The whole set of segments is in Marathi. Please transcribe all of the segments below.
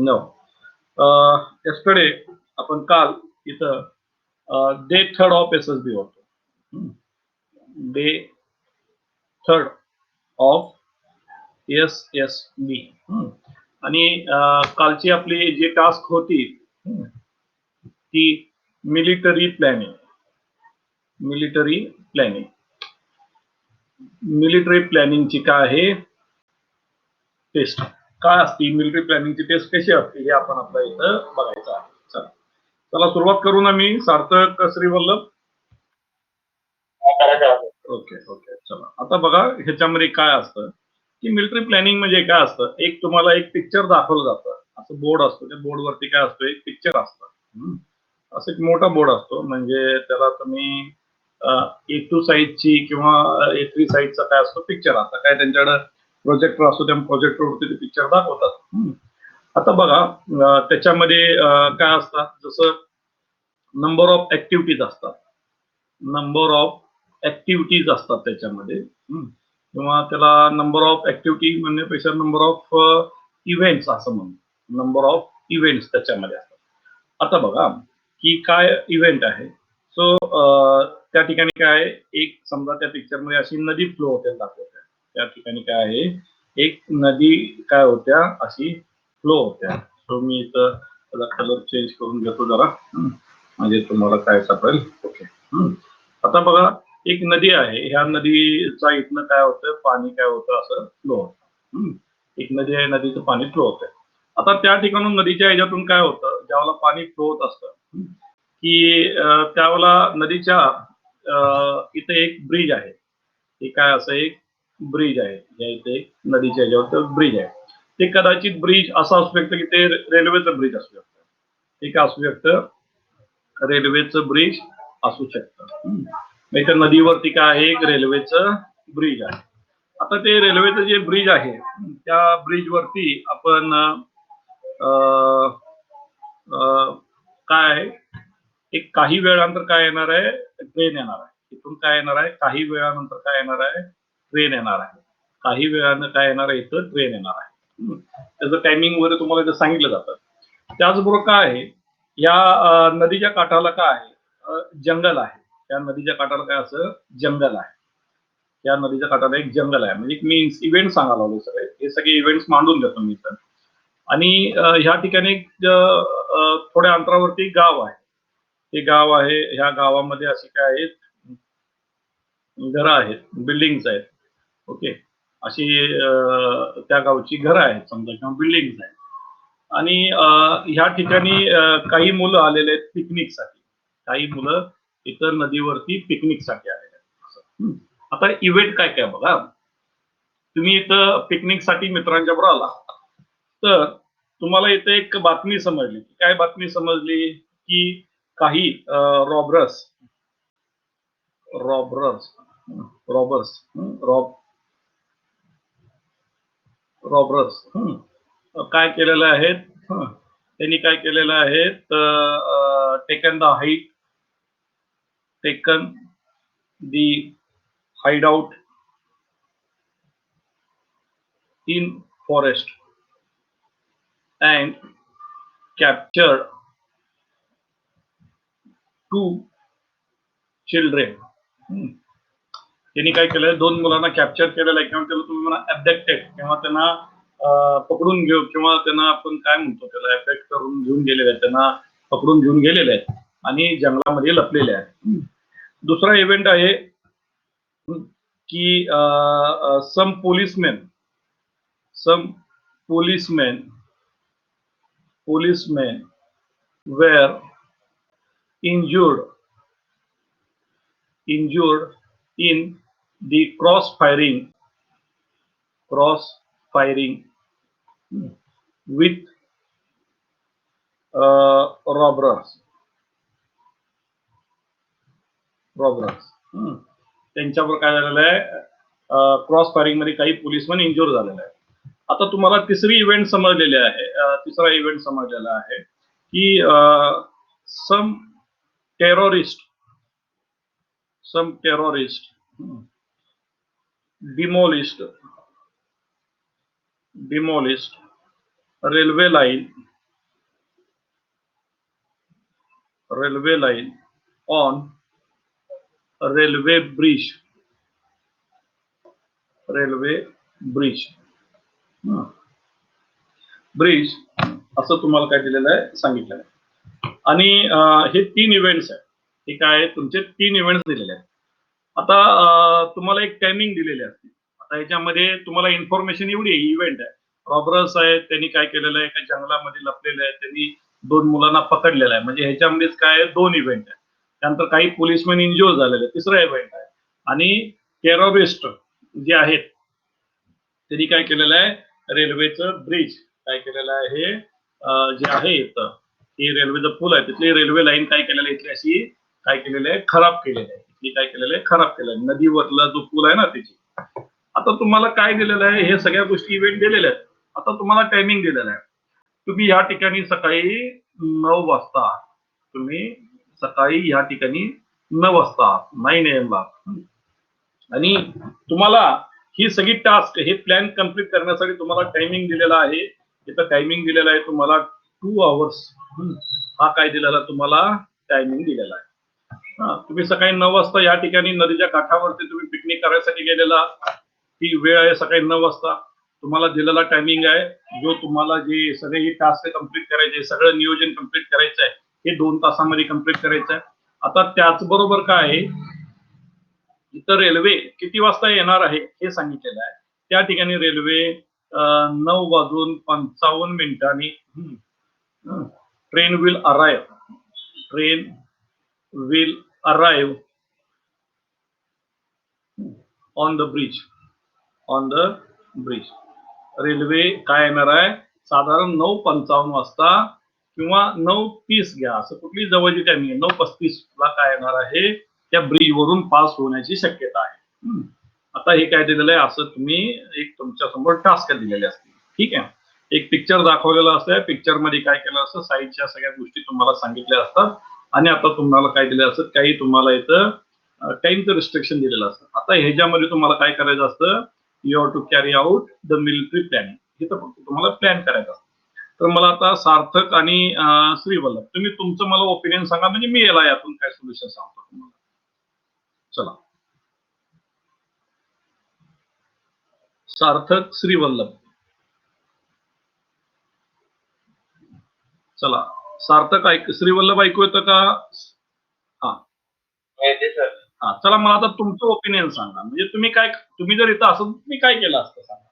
नो. yesterday आपण काल इथं डे थर्ड ऑफ SSB होतो. Day third of SSB. आणि कालची आपली जी टास्क होती ती मिलिटरी प्लॅनिंग. मिलिटरी प्लॅनिंगची काय आहे टेस्ट, काय असते मिलिटरी प्लॅनिंगची टेस्ट कशी असते हे आपण आपल्या इथं बघायचं आहे. चला सुरुवात करू ना. मी सार्थक श्रीवल्लभ. ओके ओके चला. आता बघा ह्याच्यामध्ये काय असतं की मिलिटरी प्लॅनिंग म्हणजे काय असतं, एक तुम्हाला एक पिक्चर दाखवलं जातं. असं बोर्ड असतो, त्या बोर्डवरती काय असतं, एक पिक्चर असतं. असं एक मोठा बोर्ड असतो, म्हणजे त्याला तुम्ही A2 साईजची किंवा A3 साईजचा काय असतो पिक्चर असता, काय त्यांच्याकडे प्रोजेक्टर असतो, त्या प्रोजेक्टरवरती ते पिक्चर दाखवतात. आता बघा त्याच्यामध्ये काय असतात, जसं नंबर ऑफ ऍक्टिव्हिटीज असतात. नंबर ऑफ ऍक्टिव्हिटीज असतात त्याच्यामध्ये, किंवा त्याला नंबर ऑफ ऍक्टिव्हिटी म्हणण्यापेक्षा नंबर ऑफ इव्हेंट्स असं म्हणतो. नंबर ऑफ इव्हेंट्स त्याच्यामध्ये असतात. आता बघा की काय इव्हेंट आहे. सो त्या ठिकाणी काय आहे, एक समजा त्या पिक्चर मध्ये अशी नदी फ्लो होते दाखवत्या. त्या ठिकाणी काय आहे, एक नदी काय होत्या अशी फ्लो होत्या. सो मी इथं त्याला कलर चेंज करून घेतो जरा, म्हणजे तुम्हाला काय सापडेल. ओके. आता बघा एक नदी आहे, ह्या नदीचा इथनं काय होतं, पाणी काय होतं असं फ्लो होतं. एक नदी आहे, नदीचं पाणी फ्लो होतंय. आता त्या ठिकाणून नदीच्या ह्याच्यातून काय होतं, ज्यावेळेला पाणी फ्लो होत असतं की त्यावेळेला नदीच्या इथे एक ब्रिज आहे. हे काय असं एक ब्रिज आहे, इथे नदीच्या ह्याच्यावर ब्रिज आहे. ते कदाचित ब्रिज असं असू शकतं की ते रेल्वेचं ब्रिज असू शकतं. ते काय असू शकतं, रेल्वेचं ब्रिज असू शकतं. इथं नदीवरती काय आहे, एक रेल्वेचं ब्रिज आहे. आता ते रेल्वेचं जे ब्रिज आहे, त्या ब्रिजवरती आपण काय आहे, एक काही वेळानंतर काय येणार आहे, ट्रेन येणार आहे. इथून काय येणार आहे, काही वेळानंतर काय येणार आहे, ट्रेन येणार आहे. काही वेळानं काय येणार आहे, इथं ट्रेन येणार आहे. त्याचं टायमिंग वगैरे तुम्हाला इथं सांगितलं जातं. त्याचबरोबर काय आहे, या नदीच्या काठाला काय आहे, जंगल आहे. त्या नदीच्या काठाला काय असं जंगल आहे. त्या नदीच्या काठाला एक जंगल आहे. म्हणजे मी इव्हेंट सांगायला लागलो सगळे, हे सगळे इव्हेंट्स मांडून देतो मी इथं. आणि ह्या ठिकाणी थोड्या अंतरावरती गाव आहे. ते गाव आहे, ह्या गावामध्ये अशी काय आहेत, घरं आहेत, बिल्डिंग्स आहेत. ओके. अशी त्या गावची घरं आहेत समजा, किंवा बिल्डिंग्स आहेत. आणि ह्या ठिकाणी काही मुलं आलेले आहेत पिकनिकसाठी. काही मुलं इतर नदीवरती पिकनिकसाठी आलेले आहेत. आता इव्हेंट काय काय बघा, तुम्ही इथं पिकनिकसाठी मित्रांच्या बरोबर आला, तर तुम्हाला इथे एक बातमी समजली. काय बातमी समजली की काही रॉबर्स काय केलेलं आहे, त्यांनी काय केलेलं आहे, taken the hideout in forest and captured 2 children. त्यांनी काय केलंय, 2 मुलांना कॅप्चर केलेलं आहे, किंवा त्याला तुम्ही म्हणा ॲबडक्टेड, किंवा त्यांना पकडून घेऊ, किंवा त्यांना आपण काय म्हणतो त्याला ॲबडक्ट करून घेऊन गेलेले आहेत, त्यांना पकडून घेऊन गेलेले आहेत आणि जंगलामध्ये लपलेले आहेत. दुसरा इव्हेंट आहे की सम policemen were injured in the crossfiring with robbers. त्यांच्यावर काय झालेलं आहे, क्रॉस फायरिंग मध्ये काही पोलिसमॅन इंज्युअर झालेले आहे. आता तुम्हाला तिसरा इव्हेंट समजलेला आहे की some terrorist demolished railway line railway line on railway bridge. Bridge असं तुम्हाला काय दिलेलं आहे सांगितलं आहे. आणि हे 3 इव्हेंट्स आहेत. हे काय आहे, तुमचे 3 इव्हेंट्स दिलेले आहेत. आता तुम्हाला एक टायमिंग दिलेली असते. आता ह्याच्यामध्ये तुम्हाला इन्फॉर्मेशन एवढी आहे, इव्हेंट आहे, रॉबरर्स आहेत, त्यांनी काय केलेलं आहे, एका जंगलामध्ये लपलेले आहे, त्यांनी 2 मुलांना पकडलेलं आहे. म्हणजे ह्याच्यामध्येच काय आहे, 2 इव्हेंट आहे. त्यानंतर काही पोलिसमॅन इंज्युअर झालेले, तिसरा इव्हेंट आहे. आणि टेररिस्ट जे आहेत त्यांनी काय केलेलं आहे, रेल्वेचं ब्रिज काय केलेलं आहे, जे आहे इथं ही रेल्वेचं पूल आहे, तिथली रेल्वे लाईन काय केलेलं आहे, इथली अशी काय केलेलं आहे, खराब केलेलं आहे. इथली काय केलेलं आहे, खराब केलं आहे. नदीवरला जो पूल आहे ना त्याची. आता तुम्हाला काय दिलेलं आहे, हे सगळ्या गोष्टी इव्हेंट दिलेल्या आहेत. आता तुम्हाला टायमिंग दिलेलं आहे. तुम्ही या ठिकाणी सकाळी 9 वाजता, तुम्ही सकाळी या ठिकाणी 9 वाजता 9 AM ला, आणि तुम्हाला ही सगळी टास्क हे प्लॅन कम्प्लीट करण्यासाठी तुम्हाला टायमिंग दिलेला आहे. इथं टायमिंग दिलेला आहे तुम्हाला 2 hours. हा काय दिलेला तुम्हाला टायमिंग दिलेला आहे. तुम्ही सकाळी 9 वाजता या ठिकाणी नदीच्या काठावरती तुम्ही पिकनिक करायसाठी गेलेला. ती वेळ आहे सकाळी 9 वाजता. तुम्हाला दिलेला टायमिंग आहे, जो तुम्हाला जे सगळे ही टास्क कम्प्लीट करायचे, सगळं नियोजन कम्प्लीट करायचं आहे, हे 2 तासामध्ये कम्प्लीट करायचं आहे. आता त्याचबरोबर काय आहे, इथं रेल्वे किती वाजता येणार आहे हे सांगितलेलं आहे. त्या ठिकाणी railway 9:55 train will arrive on the bridge. Railway काय येणार आहे, साधारण 9:55 वाजता किंवा 9:30 घ्या, असं कुठली जवळची टायमिंग आहे, 9:35 ला काय येणार आहे, त्या ब्रिज वरून पास होण्याची शक्यता आहे. आता हे काय दिलेलं आहे, असं तुम्ही एक तुमच्या समोर टास्क दिलेले असतील. ठीक आहे, एक पिक्चर दाखवलेलं असतं, पिक्चर मध्ये काय केलं असतं, साईडच्या सगळ्या गोष्टी तुम्हाला सांगितल्या असतात. आणि आता तुम्हाला काय दिलं असतं, काही तुम्हाला इथं टाइमचं रिस्ट्रिक्शन दिलेलं असतं. आता ह्याच्यामध्ये तुम्हाला काय करायचं असतं, you have to carry out the military planning. इथं फक्त तुम्हाला प्लॅन करायचं असतं. तर मला आता सार्थक आणि श्रीवल्लभ, तुम्ही तुमचं मला ओपिनियन सांगा, म्हणजे मी याला यातून काय सोल्युशन सांगतो तुम्हाला. चला, सार्थक, श्रीवल्लभ. चला, सार्थक श्रीवल्लभ ऐकू येतं का? हा, हा, चला, मला आता तुमचं ओपिनियन सांगा, म्हणजे तुम्ही जर इथं असं तुम्ही काय केलं असतं सांगा.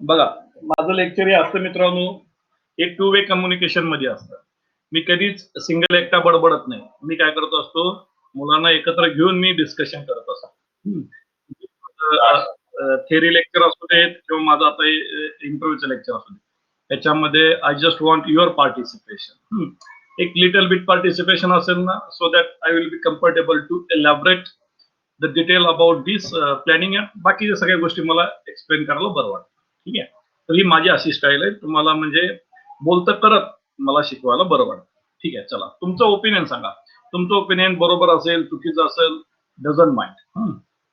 बघा, माझं लेक्चर हे असतं मित्रांनो, हे 2 वे कम्युनिकेशन मध्ये असतं. मी कधीच सिंगल एकटा बडबडत नाही. मी काय करत असतो, मुलांना एकत्र घेऊन मी डिस्कशन करत असतो. थेरी लेक्चर असू देत किंवा माझं आता इंटरव्ह्यूचं लेक्चर असू दे, त्याच्यामध्ये I just want your participation. एक लिटल बिट पार्टिसिपेशन असेल ना, so that I will be comfortable to elaborate the detail about this planning. बाकीच्या सगळ्या गोष्टी मला एक्सप्लेन करायला बरं वाटतं. ठीक आहे, तर ही माझी अशी स्टाईल आहे, तुम्हाला म्हणजे बोलतं करत मला शिकवायला बरं वाटतं. ठीक आहे, चला, तुमचं ओपिनियन सांगा. तुमचं ओपिनियन बरोबर असेल, चुकीचं असेल, डझंट माइंड.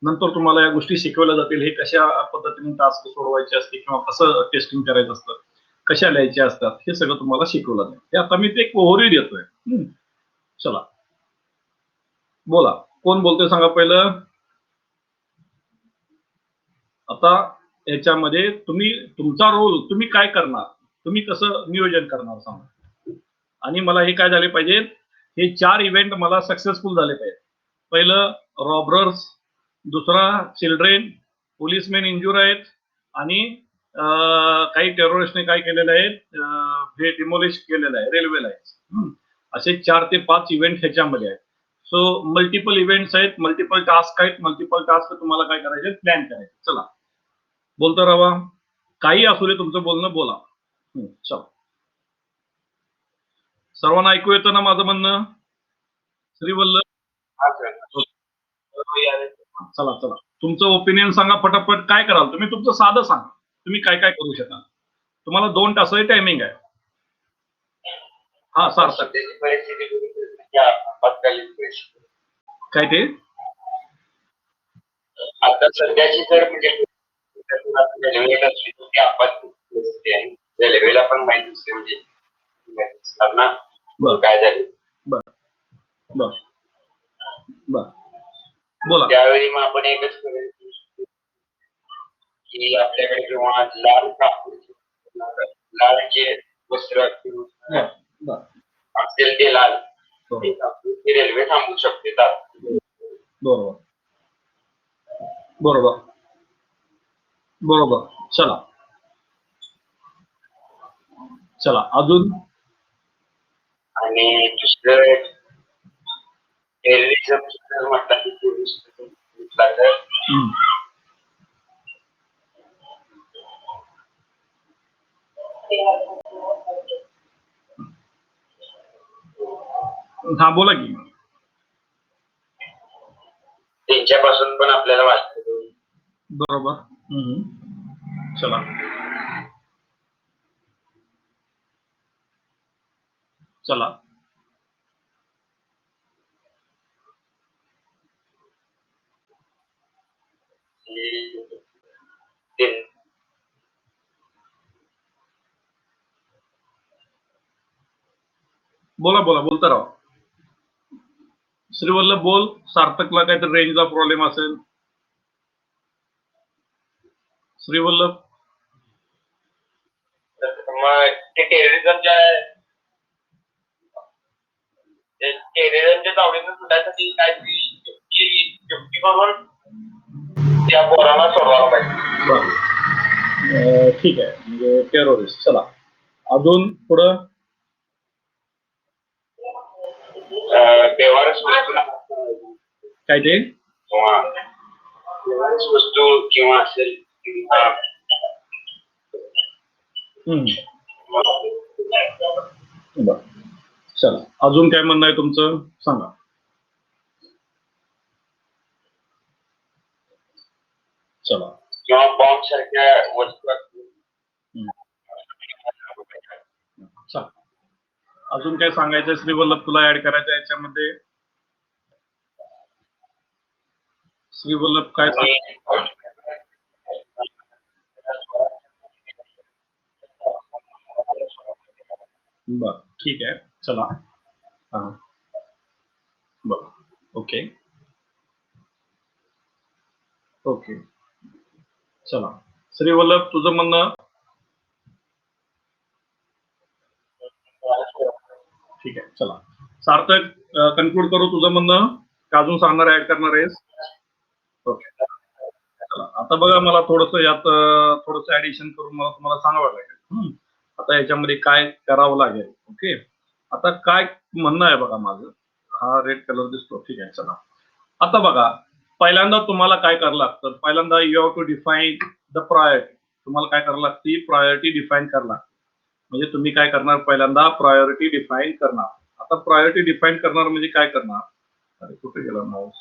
नंतर तुम्हाला या गोष्टी शिकवल्या जातील, हे कशा पद्धतीने टास्क सोडवायचे असते किंवा कसं टेस्टिंग करायचं असतं, कशा लिहायच्या असतात, हे सगळं तुम्हाला शिकवलं जाईल. हे आता मी ते एक ओव्हरव्ह्यू देतोय. चला, बोला, कोण बोलतोय सांगा पहिलं. आता याच्यामध्ये तुमचा रोल, तुम्ही काय करणार, तुम्ही कसं नियोजन करणार सांगा. आणि मला हे काय झाले पाहिजे, हे 4 इव्हेंट मला सक्सेसफुल झाले पाहिजे. पहिलं रॉबरर्स, दुसरा चिल्ड्रेन, पोलिसमॅन इंजुर आहेत, आणि काही टेररिस्टने काय केलेलं आहे, हे डिमोलिश केलेलं आहे रेल्वे लाईन. असे 4 ते 5 इव्हेंट ह्याच्यामध्ये आहेत. सो मल्टिपल इव्हेंट्स आहेत, मल्टिपल टास्क आहेत, मल्टिपल टास्क तुम्हाला काय करायचे, प्लॅन करायचे. चला, बोलतो राहा, काही असू दे, तुमचं बोलणं बोला. चला, सर्वांना ऐकू येतं ना माझं म्हणणं? श्रीवल्लभ, चला चला, तुमचं ओपिनियन सांगा पटापट. काय कराल तुम्ही, तुमचं साधं सांगा, तुम्ही काय काय करू शकाल. तुम्हाला 2 तासाची टायमिंग आहे. हा, सार्थक, काय ते आता सध्याची जर म्हणजे रेल्वेला पण माहिती असते म्हणजे काय झाले. बर बर बर बोला. त्यावेळी मग आपण एकच करेल की आपल्याकडे किंवा लाल कापड, लाल जे वस्त्र असेल ते लाल रेल्वे थांबू शकते. बरोबर बरोबर बरोबर. चला चला अजून. आणि दुसरं टेररिझम म्हणतात. हा बोला की. त्यांच्यापासून पण आपल्याला वाचतं. बरोबर. चला चला बोला बोला बोलता राहा. श्रीवल्लभ बोल. सार्थकला काहीतरी रेंजचा प्रॉब्लेम असेल. श्रीवल्लभ मग ते टेररिझमच्या तावडीनं सुटायसाठी काहीतरी युक्ती करून त्या पोराला सोडवायला पाहिजे. ठीक आहे. म्हणजे टेररिस्ट. चला अजून पुढं. बेवारस काय ते वस्तू किंवा असेल चला अजून काय म्हणणं आहे तुमचं सांगा. चला किंवा बॉम्ब सारख्या वस्तू अजून काय सांगायचं श्रीवल्लभ तुला ऍड करायचं याच्यामध्ये. श्रीवल्लभ काय बर ठीक आहे. चला बर ओके ओके. चला श्रीवल्लभ तुझं म्हणणं. ठीक आहे. चला सार्थक कन्क्लूड करू तुझं म्हणणं का अजून सांगणार ऍड करणार आहेस. ओके चला आता बघा मला थोडस यात थोडस ऍडिशन करून मला तुम्हाला सांगावं लागेल. आता याच्यामध्ये काय करावं लागेल. ओके आता काय म्हणणं आहे बघा माझं. हा रेड कलर दिसतो. ठीक आहे. चला आता बघा पहिल्यांदा तुम्हाला काय करावं लागतं. पहिल्यांदा you have to define the priority. तुम्हाला काय करावं लागते. प्रायोरिटी डिफाईन करावं लागते. म्हणजे तुम्ही काय करणार पहिल्यांदा प्रायोरिटी डिफाईन करणार. आता प्रायोरिटी डिफाईन करणार म्हणजे काय करणार. अरे कुठे गेला माऊस.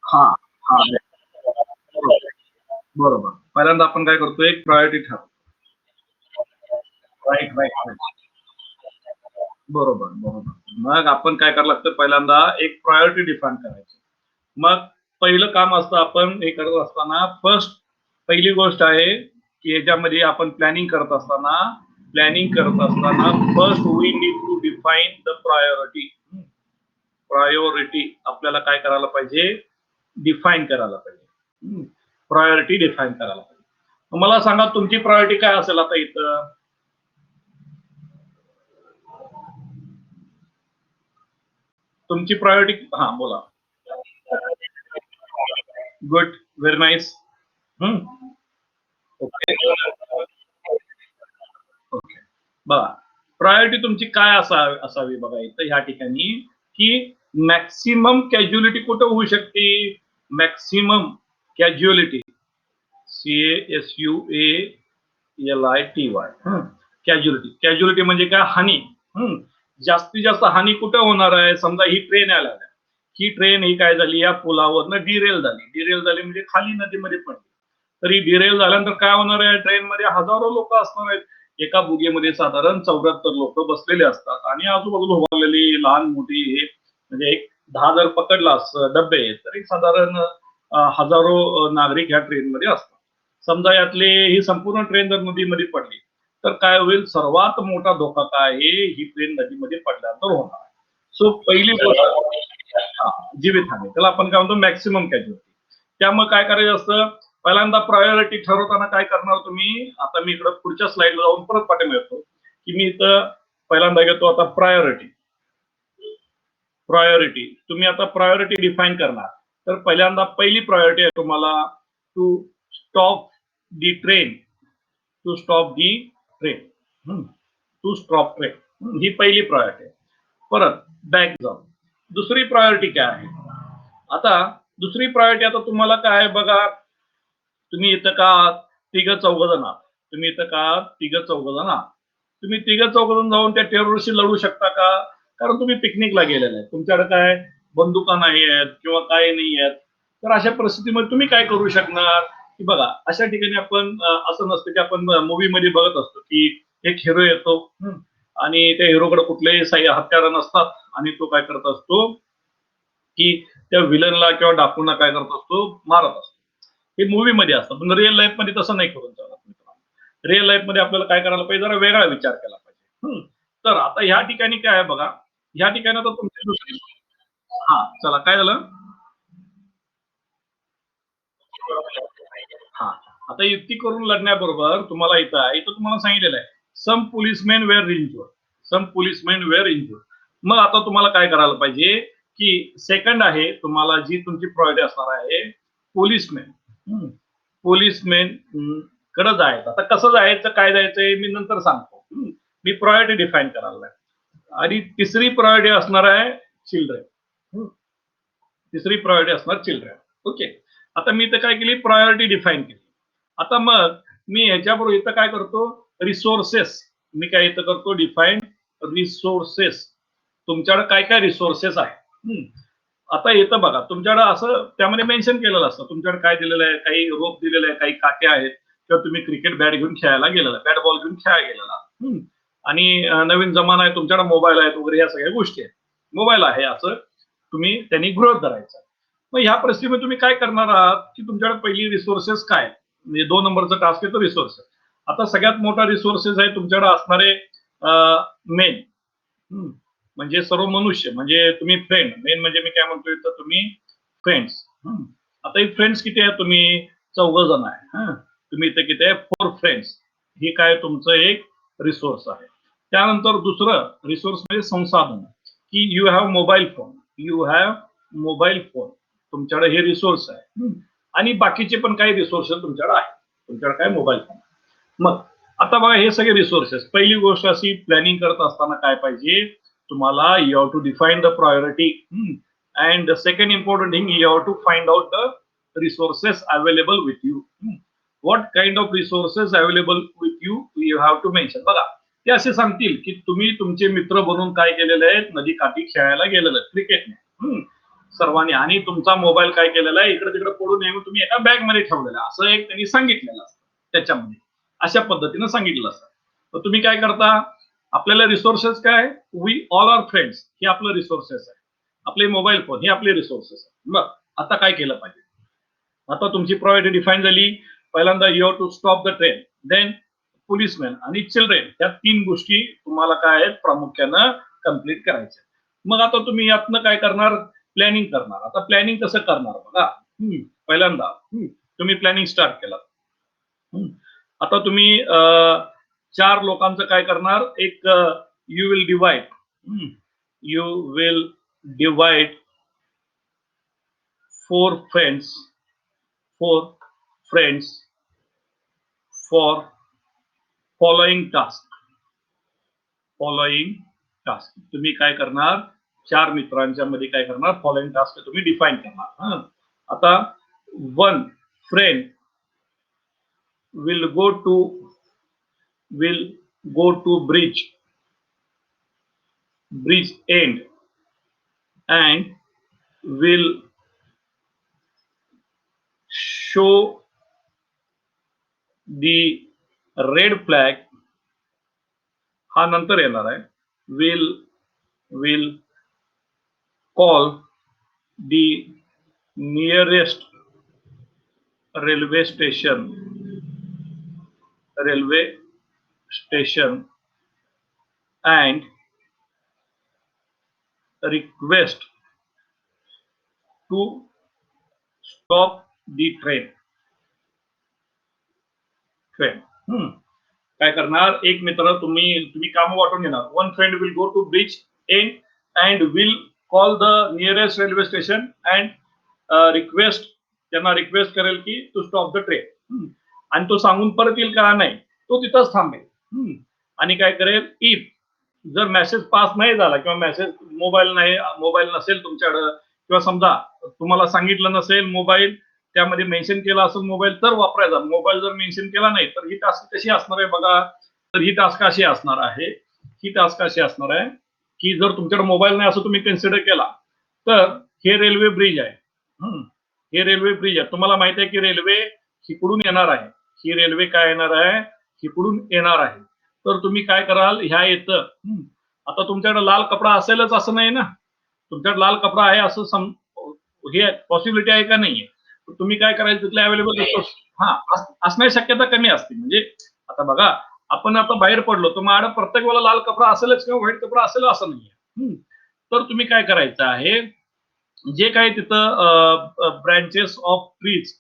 हा हा बरोबर. पहिल्यांदा आपण काय करतो एक प्रायोरिटी ठरवतो. राईट राईट बरोबर बरोबर. मग आपण काय करावं लागतं पहिल्यांदा एक प्रायोरिटी डिफाईन करायची. मग पहिलं काम असतं आपण हे करत असताना पहिली गोष्ट आहे की याच्यामध्ये आपण प्लॅनिंग करत असताना first we need to define the priority. Priority आपल्याला काय करायला पाहिजे डिफाईन करायला पाहिजे. प्रायोरिटी डिफाईन करायला पाहिजे. मला सांगा तुमची प्रायोरिटी काय असेल आता इथं. तुमची प्रायोरिटी हा बोला. Good very nice. Okay okay बघा प्रायोरिटी तुमची काय असावी बघा इथं ह्या ठिकाणी की मॅक्सिमम कॅज्युअलिटी कुठं होऊ शकते. मॅक्सिमम कॅज्युअलिटी CASUALITY कॅज्युअलिटी म्हणजे काय हानी. जास्तीत जास्त हानी कुठं होणार आहे. समजा ही ट्रेन आल्या ही ट्रेन ही काय झाली या पुलावरनं डिरेल झाली म्हणजे खाली नदीमध्ये पडली. तरी डिरेल झाल्यानंतर काय होणार आहे ट्रेन मध्ये हजारो लोक असणार आहेत. एका बुगेमध्ये साधारण 74 लोक बसलेले असतात आणि आजूबाजूला उभारलेली लहान मोठी हे म्हणजे एक 10 जर पकडलास डब्बे तर एक साधारण हजारो नागरिक ह्या ट्रेनमध्ये असतात. समजा यातले ही संपूर्ण ट्रेन जर नदीमध्ये पडली तर काय होईल? सर्वात मोठा धोका काय आहे? ही ट्रेन नदीमध्ये पडल्यानंतर होणार. सो पहिली गोष्ट जीवितहानी, त्याला आपण काय म्हणतो मॅक्सिमम कॅज्युअलिटी. त्यामुळे काय करायचं असतं? पहिल्यांदा प्रायोरिटी ठरवताना काय करणार तुम्ही? आता मी इकडं पुढच्या स्लाइडला जाऊन परत पाठी मिळतो की मी इथं पहिल्यांदा घेतो आता प्रायोरिटी. तुम्ही आता प्रायोरिटी डिफाईन करणार. तर पहिल्यांदा पहिली प्रायोरिटी आहे तुम्हाला to stop the train. To stop the train. To stop train ही पहिली प्रायोरिटी आहे. परत बॅक जाऊन दुसरी प्रायोरिटी काय आहे? आता दुसरी प्रायोरिटी आता तुम्हाला काय आहे बघा, तुम्ही इथं का तिघ चौघ जण आहात. तुम्ही इथं का तिघ चौघ जण आहात. तुम्ही तिघ चौघ जण जाऊन त्या टेररशी लढू शकता का? कारण तुम्ही पिकनिकला गेलेला आहे. तुमच्याकडे काय बंदुका नाही आहेत किंवा काय नाही आहेत. तर अशा परिस्थितीमध्ये तुम्ही काय करू शकणार? की बघा अशा ठिकाणी आपण असं नसतं की आपण मूवी मध्ये बघत असतो की एक हिरो येतो आणि त्या हिरोकडे कुठलेही हत्यारं नसतात आणि तो काय करत असतो की त्या विलनला किंवा डाकूंना काय करत असतो? मारत असतो. हे मूवी मध्ये असतं, पण रिअल लाईफ मध्ये तसं नाही करून चालत. रिअल लाईफ मध्ये आपल्याला काय करायला पाहिजे? जरा वेगळा विचार केला पाहिजे. तर आता ह्या ठिकाणी काय आहे बघा, ह्या ठिकाणी आता तुमची दुसरी चला काय झालं? हा आता युक्ती करून लढण्याबरोबर तुम्हाला इथं तुम्हाला सांगितलेलं आहे सम पोलिसमॅन वेअर इंज्युअर्ड. सम पोलिसमॅन वेअर इंज्युअर्ड. मग आता तुम्हाला काय करायला पाहिजे की सेकंड आहे तुम्हाला जी तुमची प्रायोरिटी असणार आहे पोलिसमॅन. पोलिसमॅन कडे जायचं. आता कसं जायचं काय जायचंय मी नंतर सांगतो. मी प्रायोरिटी डिफाईन करायला आणि तिसरी प्रायोरिटी असणार आहे चिल्ड्रन. तिसरी प्रायोरिटी असणार चिल्ड्रन. ओके. आता मी इथं काय केली? प्रायोरिटी डिफाईन केली. आता मग मी ह्याच्याबरोबर इथं काय करतो? रिसोर्सेस. मी काय इथं करतो? Define resources. तुमच्याकडे काय काय रिसोर्सेस आहे? आता येतं बघा तुमच्याकडे असं त्यामध्ये मेन्शन केलेलं असतं तुमच्याकडे काय दिलेलं आहे, काही रोप दिलेले आहे, काही काट्या आहेत किंवा तुम्ही क्रिकेट बॅट घेऊन खेळायला गेलेला, बॅट बॉल घेऊन खेळायला गेलेला. आणि नवीन जमाना आहे तुमच्याकडे मोबाईल आहेत वगैरे या सगळ्या गोष्टी आहेत. मोबाईल आहे असं तुम्ही त्यांनी गृहीत धरायचं. मग ह्या परिस्थितीमध्ये तुम्ही काय करणार आहात की तुमच्याकडे पहिली रिसोर्सेस काय म्हणजे 2 नंबरचा टास्क येतो रिसोर्सेस. आता सगळ्यात मोठा रिसोर्सेस आहे तुमच्याकडे असणारे मेन. म्हणजे सर्व मनुष्य म्हणजे तुम्ही फ्रेंड. मेन म्हणजे मी काय म्हणतोय तर तुम्ही फ्रेंड्स. आता ही फ्रेंड्स किती आहेत? तुम्ही 14 जण आहे. तुम्ही इथे किती आहे? 4 फ्रेंड्स. हे काय तुमचं एक रिसोर्स आहे. त्यानंतर दुसरं रिसोर्स म्हणजे संसाधन की you have mobile phone. You have mobile phone. तुमच्याकडे हे रिसोर्स आहे. आणि बाकीचे पण काही रिसोर्सेस तुमच्याकडे आहेत. तुमच्याकडे काय मोबाईल फोन. मग आता बघा हे सगळे रिसोर्सेस. पहिली गोष्ट अशी प्लॅनिंग करत असताना काय पाहिजे? तुम्हाला you have to define the priority and second important thing you have to find out the resources available with you. What kind of resources available with you you have to mention. बघा ते असे सांगतील की तुम्ही तुमचे मित्र बनून काय केलेले आहेत? नदी काठी खेळायला गेलेलं क्रिकेटने सर्वांनी आणि तुमचा मोबाईल काय केलेला आहे? इकडे तिकडे पडून नेहमी तुम्ही एका बॅग मध्ये ठेवलेला असं एक त्यांनी सांगितलेलं असतं त्याच्यामध्ये. अशा पद्धतीनं सांगितलं असतं. तर तुम्ही काय करता? आपल्याला रिसोर्सेस काय? वी ऑल आर फ्रेंड्स हे आपलं रिसोर्सेस आहे. आपले मोबाईल फोन हे आपले रिसोर्सेस आहे. मग आता काय केलं पाहिजे? आता तुमची प्रायोरिटी डिफाईन झाली. पहिल्यांदा you have to stop the train. Then policeman आणि चिल्ड्रेन या 3 गोष्टी तुम्हाला काय आहेत प्रामुख्यानं कम्प्लीट करायच्या. मग आता तुम्ही यातनं काय करणार? प्लॅनिंग करणार. आता प्लॅनिंग कसं करणार बघा. पहिल्यांदा तुम्ही प्लॅनिंग स्टार्ट केलं. आता तुम्ही 4 लोकांचं काय करणार? एक you will divide. You will divide 4 friends. 4 friends for following task. Following task. तुम्ही काय करणार? 4 मित्रांच्या मध्ये काय करणार? फॉलोइंग टास्क तुम्ही डिफाईन करणार. आता 1 friend will go to bridge end and will show the red flag. हा नंतर येणार आहे. will call the nearest railway station and request to stop the train. काय करणार, एक मित्र तुम्ही काम वाटून घेणार. One friend will go to bridge end and will call the nearest railway station and request, त्यांना रिक्वेस्ट करेल की टू स्टॉप द ट्रेन. आणि तो सांगून परत येईल का नाही, तो तिथंच थांबेल. आणि काय करेल, इफ जर मेसेज पास नाही झाला किंवा मेसेज मोबाईल नसेल तुमच्याकडं, किंवा समजा तुम्हाला सांगितलं नसेल मोबाईल त्यामध्ये मेन्शन केला असेल मोबाईल, तर वापरायचा. मोबाईल जर मेन्शन केला नाही तर ही टास्क कशी असणार आहे बघा. तर ही टास्क अशी असणार आहे की जर तुमच्याकडे मोबाईल नाही असं तुम्ही कन्सिडर केला तर हे रेल्वे ब्रिज आहे. हे रेल्वे ब्रिज आहे. तुम्हाला माहिती आहे की रेल्वे इकडून येणार आहे. ही रेल्वे काय येणार आहे, इकडून येणार आहे. तर तुम्ही काय कराल, ह्या येतं. आता तुमच्याकडे लाल कपडा असेलच असं नाही ना. तुमच्याकडे लाल कपडा आहे असं हे पॉसिबिलिटी आहे का नाहीये. तुम्ही काय करायचं, तिथले अवेलेबल रिसोर्स असण्याची शक्यता कमी असते. म्हणजे आता बघा, आपण आता बाहेर पडलो तर माझ्या प्रत्येक वेळेला लाल कपडा असेलच किंवा व्हाईट कपडा असेल असं नाहीये. तर तुम्ही काय करायचं आहे, जे काही तिथं ब्रँचेस ऑफ ट्रीज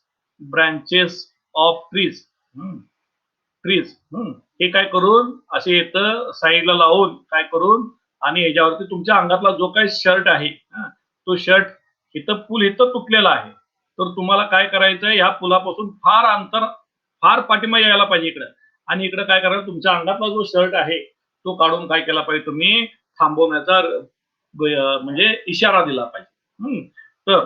हे काय करून असे येतं साईडला लावून काय करून, आणि याच्यावरती तुमच्या अंगातला जो काही शर्ट आहे तो शर्ट इथं पूल इथं तुटलेला आहे. तर तुम्हाला काय करायचंय, ह्या पुलापासून फार पाठीमागे यायला पाहिजे इकडं. आणि इकडं काय करायचं, तुमच्या अंगातला जो शर्ट आहे तो काढून काय केला पाहिजे, तुम्ही थांबवण्याचा म्हणजे इशारा दिला पाहिजे. तर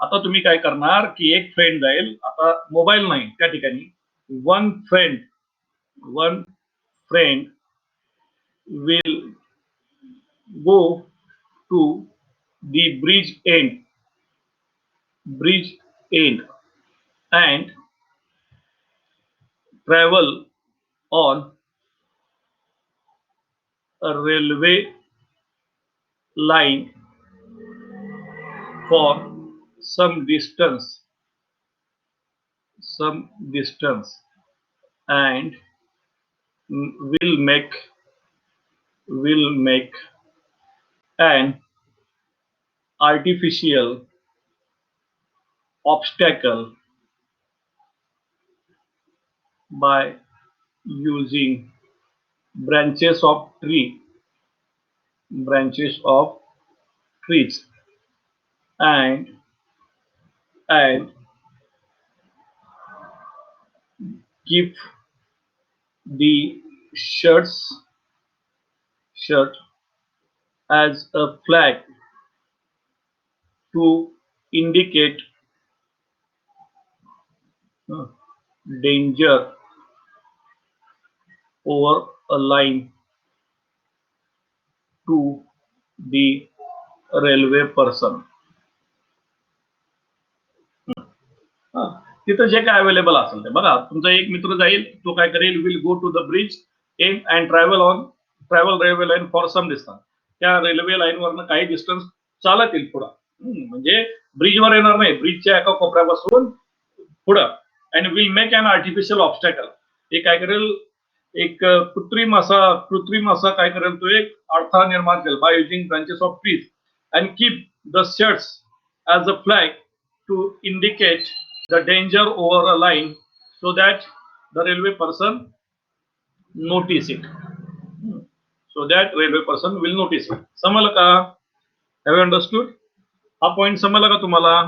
आता तुम्ही काय करणार की एक फ्रेंड जाईल, आता मोबाईल नाही त्या ठिकाणी. One friend will go to the bridge end and travel on a railway line for some distance and will make an artificial obstacle by using branches of trees and keep the shirt as a flag to indicate danger over a line to the railway person. तिथं जे काय अवेलेबल असेल ते बघा. तुमचा एक मित्र जाईल, तो काय करेल, will go to the bridge end and travel railway line for some distance. त्या रेल्वे लाईन वरनं काही डिस्टन्स चालत येईल पुढं. म्हणजे ब्रिजवर येणार नाही, ब्रिजच्या एका कोपऱ्यापासून पुढं. And will make an artificial obstacle. हे काय करेल, एक कृत्रिम असा काय करेल, तो एक अडथळा निर्माण करेल by using branches of trees and keep the shirts as a flag to indicate the danger over a line so that the railway person notice it. समजलं का? Have you understood? हा पॉइंट समजला का तुम्हाला?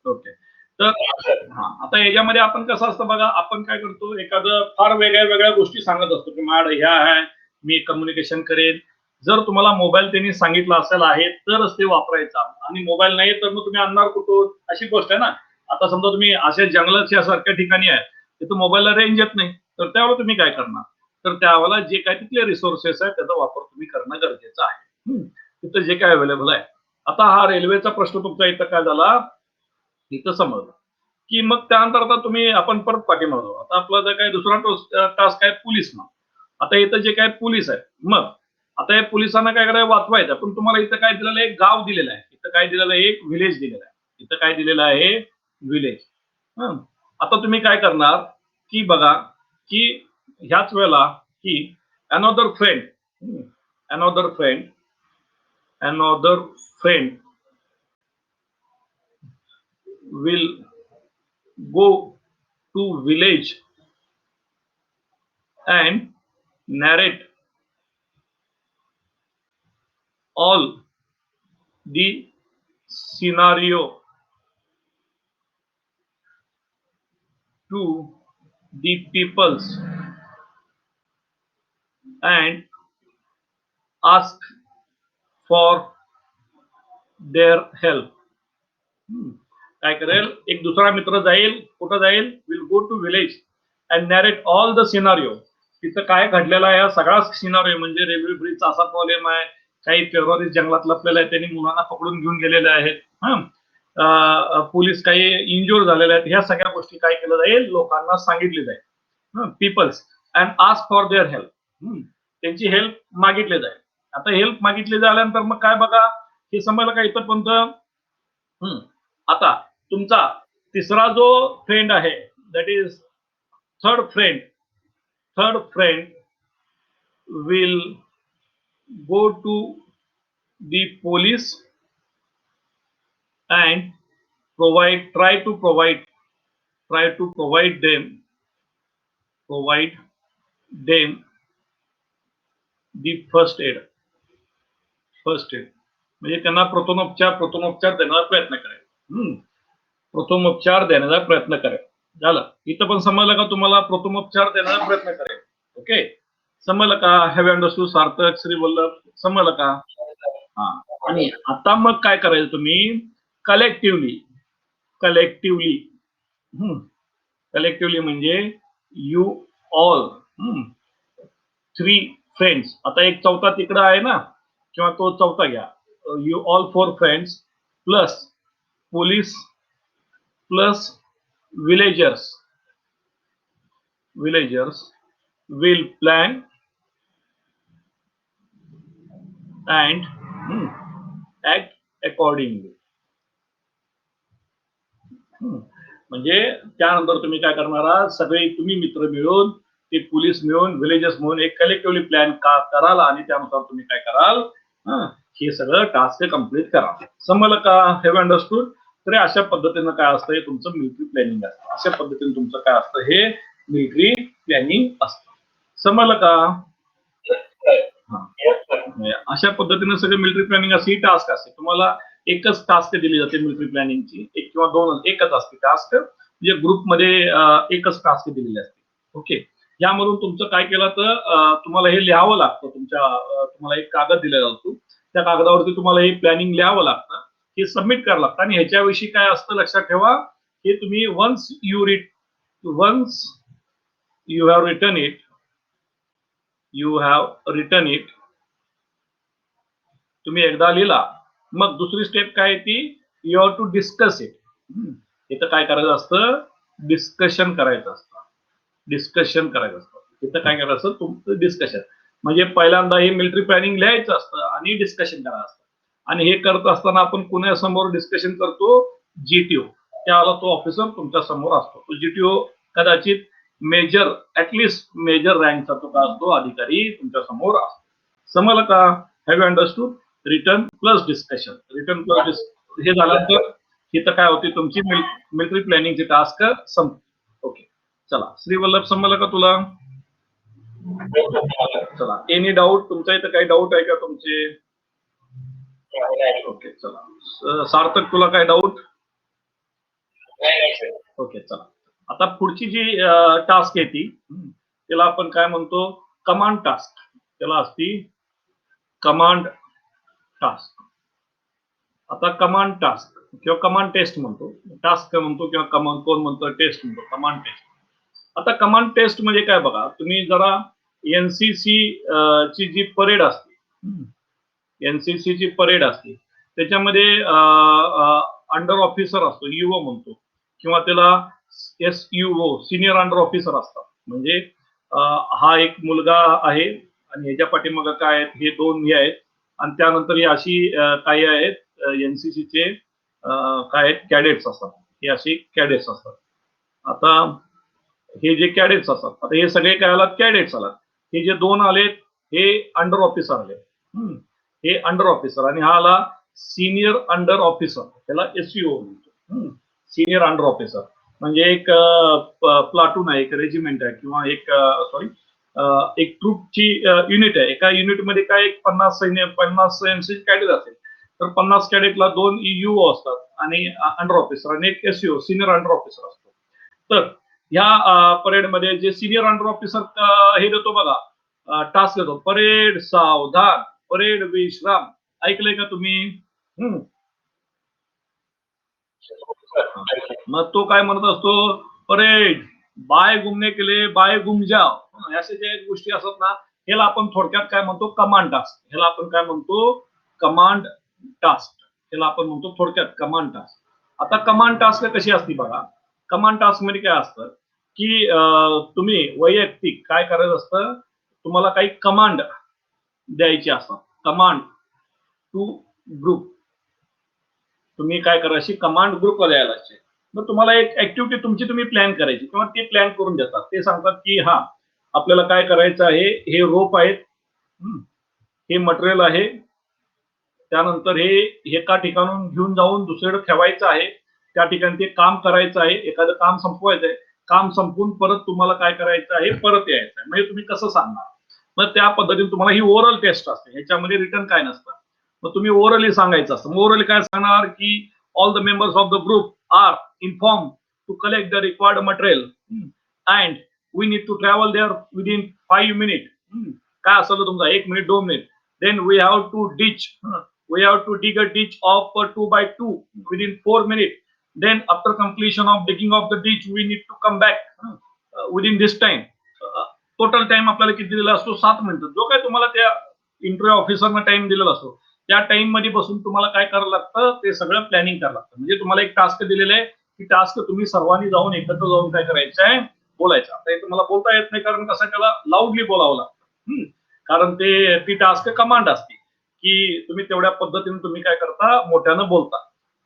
ओके. तर आता याच्यामध्ये आपण कसं असतं बघा, आपण काय करतो, एखादं फार वेगळ्या गोष्टी सांगत असतो की माझ्या ह्या आहे, मी कम्युनिकेशन करेन. जर तुम्हाला मोबाईल त्यांनी सांगितलं असेल आहे तरच ते वापरायचा, आणि मोबाईल नाही तर मग तुम्ही आणणार कुठून, अशी गोष्ट आहे ना. आता समजा तुम्ही अशा जंगलाच्या सारख्या ठिकाणी आहे, तिथं मोबाईलला रेंज येत नाही, तर त्यावेळेला तुम्ही काय करणार, तर त्यावेळेला जे काय तिथले रिसोर्सेस आहेत त्याचा वापर तुम्ही करणं गरजेचं आहे. तिथं जे काय अवेलेबल आहे. आता हा रेल्वेचा प्रश्न तुमचा इथं काय झाला, इथं समजलं की मग त्यानंतर आता आपण परत पाठीमागलो. आता आपला जर काय दुसरा टास्क आहे पोलीस. आता इथं जे काय पोलीस आहे, मग आता या पोलिसांना काय करायचं, वाचवायचं. पण तुम्हाला इथं काय दिलेलं आहे, गाव दिलेलं आहे. इथं काय दिलेलं आहे, एक विलेज दिलेला आहे. इथं काय दिलेलं आहे, विलेज. आता तुम्ही काय करणार की बघा की ह्याच वेळेला की another friend another friend another friend will go to village and narrate all the scenario to the peoples and ask for their help. काय करेल, एक दुसरा मित्र जाईल, कुठं जाईल, will go to village and narrate all the scenario. तिथं काय घडलेला आहे सगळा सिनारिओ, म्हणजे रेल्वे ब्रिजचा असा प्रॉब्लेम आहे, काही टेररिस्ट जंगलात लपलेले आहेत, त्यांनी मुलांना पकडून घेऊन गेलेले आहेत, पोलीस काही इंज्युअर झालेले आहेत, ह्या सगळ्या गोष्टी काय केलं जाईल, लोकांना सांगितले जाईल. Peoples and ask for their help. त्यांची हेल्प मागितली जाईल. आता हेल्प मागितली झाल्यानंतर मग काय बघा, हे समजलं का इथपर्यंत. आता तुमचा तिसरा जो फ्रेंड आहे, that is third friend will go to the police and try to provide them the first aid. म्हणजे त्यांना प्रथमोपचार देण्याचा प्रयत्न करेल. प्रथमोपचार देण्याचा प्रयत्न करेल. झालं, इथं पण समजलं का तुम्हाला, प्रथमोपचार देण्याचा प्रयत्न करेल. ओके, समजलं का? हॅव अंडरस्टूड सार्थक, श्री वल्लभ, समजलं का? हा. आणि आता मग काय करायचं तुम्ही, कलेक्टिव्हली म्हणजे यू ऑल 3 फ्रेंड्स. आता एक चौथा तिकडं आहे ना, किंवा तो चौथा घ्या. You all 4 friends plus police plus villagers will plan and act accordingly. म्हणजे त्यानंतर तुम्ही काय करणार आहात, सगळे तुम्ही मित्र मिळून, ते पोलीस मिळून, विलेजर्स मिळून एक कलेक्टिव्हली प्लॅन कराल आणि त्यानुसार तुम्ही काय कराल, हे सगळं टास्क कम्प्लीट करा. समजलं का? Have understood. तर अशा पद्धतीनं काय असतं, हे तुमचं मिलिटरी प्लॅनिंग असतं. अशा पद्धतीने तुमचं काय असतं, हे मिलिटरी प्लॅनिंग असतं. समजलं का? अशा पद्धतीने सगळं मिलिटरी प्लॅनिंग असं ही टास्क असते. तुम्हाला एकच टास्क दिली जाते मिलिटरी प्लॅनिंगची, एक किंवा दोन, एकच असते टास्क, म्हणजे ग्रुपमध्ये एकच टास्क दिलेली असते. ओके, यामधून तुमचं काय केलं तर तुम्हाला हे लिहावं लागतं. तुम्हाला एक कागद दिला जातो, त्या कागदावरती तुम्हाला हे प्लॅनिंग लिहावं लागतं, हे सबमिट करावं लागतं. आणि ह्याच्याविषयी काय असतं लक्षात ठेवा, हे तुम्ही once you have written it, तुम्ही एकदा लिहिला, मग दुसरी स्टेप काय ती, you have to discuss it. इथं काय करायचं असतं, डिस्कशन करायचं असतं. इथं काय करायचं असतं, तुमचं डिस्कशन. म्हणजे पहिल्यांदा हे मिलिटरी प्लॅनिंग लिहायचं असतं आणि डिस्कशन करायचं असतं. आणि हे करत असताना आपण कुणासमोर डिस्कशन करतो, जीटीओ. त्यावेळेला तो ऑफिसर तुमच्या समोर असतो. तो जीटीओ कदाचित मेजर, ऍटलिस्ट मेजर रँकचा तो काय असतो, अधिकारी तुमच्या समोर असतो. समजलं का? Have you understood? Return plus discussion. हे झाल्यानंतर इथं काय होते, तुमची मिलिटरी प्लॅनिंगची टास्क संपते. ओके, चला श्री वल्लभ, समजलं का तुला? चला, एनी डाऊट? तुमच्या इथं काही डाऊट आहे का तुमचे? ओके, चला. सार्थक, तुला काय डाऊट? ओके, चला. आता पुढची जी टास्क आहे ती, त्याला आपण काय म्हणतो, कमांड टास्क. त्याला असती कमांड टास्क. आता कमांड टास्क किंवा कमांड टेस्ट म्हणतो, टास्क म्हणतो किंवा कमांड, कोण म्हणतो टेस्ट म्हणतो, कमांड टेस्ट. आता कमांड टेस्ट म्हणजे काय बघा, तुम्ही जरा एनसीसी ची जी परेड असते, त्याच्यामध्ये अंडर ऑफिसर असतो, युओ म्हणतो, किंवा त्याला SUO, सिनियर अंडर ऑफिसर असतात. म्हणजे हा एक मुलगा आहे आणि ह्याच्या पाठीमागं काय आहेत, हे 2 हे आहेत, आणि त्यानंतर ही अशी काही आहेत एनसीसीचे काय कॅडेट्स असतात, हे असे कॅडेट्स असतात. आता हे जे कॅडेट्स असतात, आता हे सगळे काय आलात, कॅडेट्स आलात. हे जे 2 आलेत हे अंडर ऑफिसर आले. हे अंडर ऑफिसर आणि हा आला सिनियर अंडर ऑफिसर, त्याला एसईओ म्हणतो. सिनियर अंडर ऑफिसर म्हणजे एक प्लाटून आहे, एक रेजिमेंट आहे किंवा एक एक ट्रूपची युनिट आहे. एका युनिटमध्ये काय 50 एनसीसी कॅडेट असेल तर 50 कॅडेटला 2 यूओ असतात आणि अंडर ऑफिसर आणि एक एसईओ सिनियर अंडर ऑफिसर असतो. तर ह्या परेडमध्ये जे सिनियर अंडर ऑफिसर हे देतो बघा, टास्क देतो, परेड सावधान, परेड विश्राम. ऐकलंय का तुम्ही? मग तो काय म्हणत असतो, परेड बाय घुमने के लिए बाय घुम जाओ. अशा ज्या गोष्टी असतात ना, ह्याला आपण थोडक्यात काय म्हणतो, कमांड टास्क. ह्याला आपण काय म्हणतो, कमांड टास्क. ह्याला आपण म्हणतो थोडक्यात कमांड टास्क. आता कमांड टास्क कशी असते बघा, कमांड टास्क मध्ये काय असतं की तुम्ही वैयक्तिक काय करायचं असतं, तुम्हाला काही कमांड द्यायची असतात. कमांड टू ग्रुप, तुम्ही काय करायची, कमांड ग्रुपला द्यायला लागते. मग तुम्हाला एक ऍक्टिव्हिटी तुमची तुम्ही प्लॅन करायची किंवा ते प्लॅन करून देतात. ते सांगतात की हा आपल्याला काय करायचं आहे, हे रोप आहेत, हे मटेरियल आहे, त्यानंतर हे एका ठिकाणून घेऊन जाऊन दुसरीकडे ठेवायचं आहे, त्या ठिकाणी ते काम करायचं आहे, एखादं काम संपवायचं आहे, काम संपवून परत तुम्हाला काय करायचं आहे, परत यायचं आहे. म्हणजे तुम्ही कसं सांगणार, मग त्या पद्धतीने तुम्हाला ही ओरल टेस्ट असते, ह्याच्यामध्ये रिटर्न काय नसतं. मग तुम्ही ओरली सांगायचं असतं. ओरली काय सांगणार की all the members of the group are inform to collect the required material and we need to travel there within 5 minute. काय असेल तुमचा 1 minute 2 minute. Then we have to ditch, we have to dig a ditch of 2 by 2 within 4 minutes. Then after completion of digging of the ditch we need to come back within this time. Total time आपल्याला किती दिलेला असतो, 7 मिनिटं. जो काय तुम्हाला त्या इंटरव्ह्यू ऑफिसरना टाइम दिलेला असतो त्या टाइम मध्ये बसून तुम्हाला काय करावं लागतं, ते सगळं प्लॅनिंग करावं लागतं. म्हणजे तुम्हाला एक टास्क दिलेलं आहे, की टास्क तुम्ही सर्वांनी जाऊन एकत्र जाऊन काय करायचं आहे, बोलायचं. आता हे तुम्हाला बोलता येत नाही कारण कसं, त्याला लाऊडली बोलावं लागतं. कारण ती टास्क कमांड असते की तुम्ही तेवढ्या पद्धतीने तुम्ही काय करता, मोठ्यानं बोलता.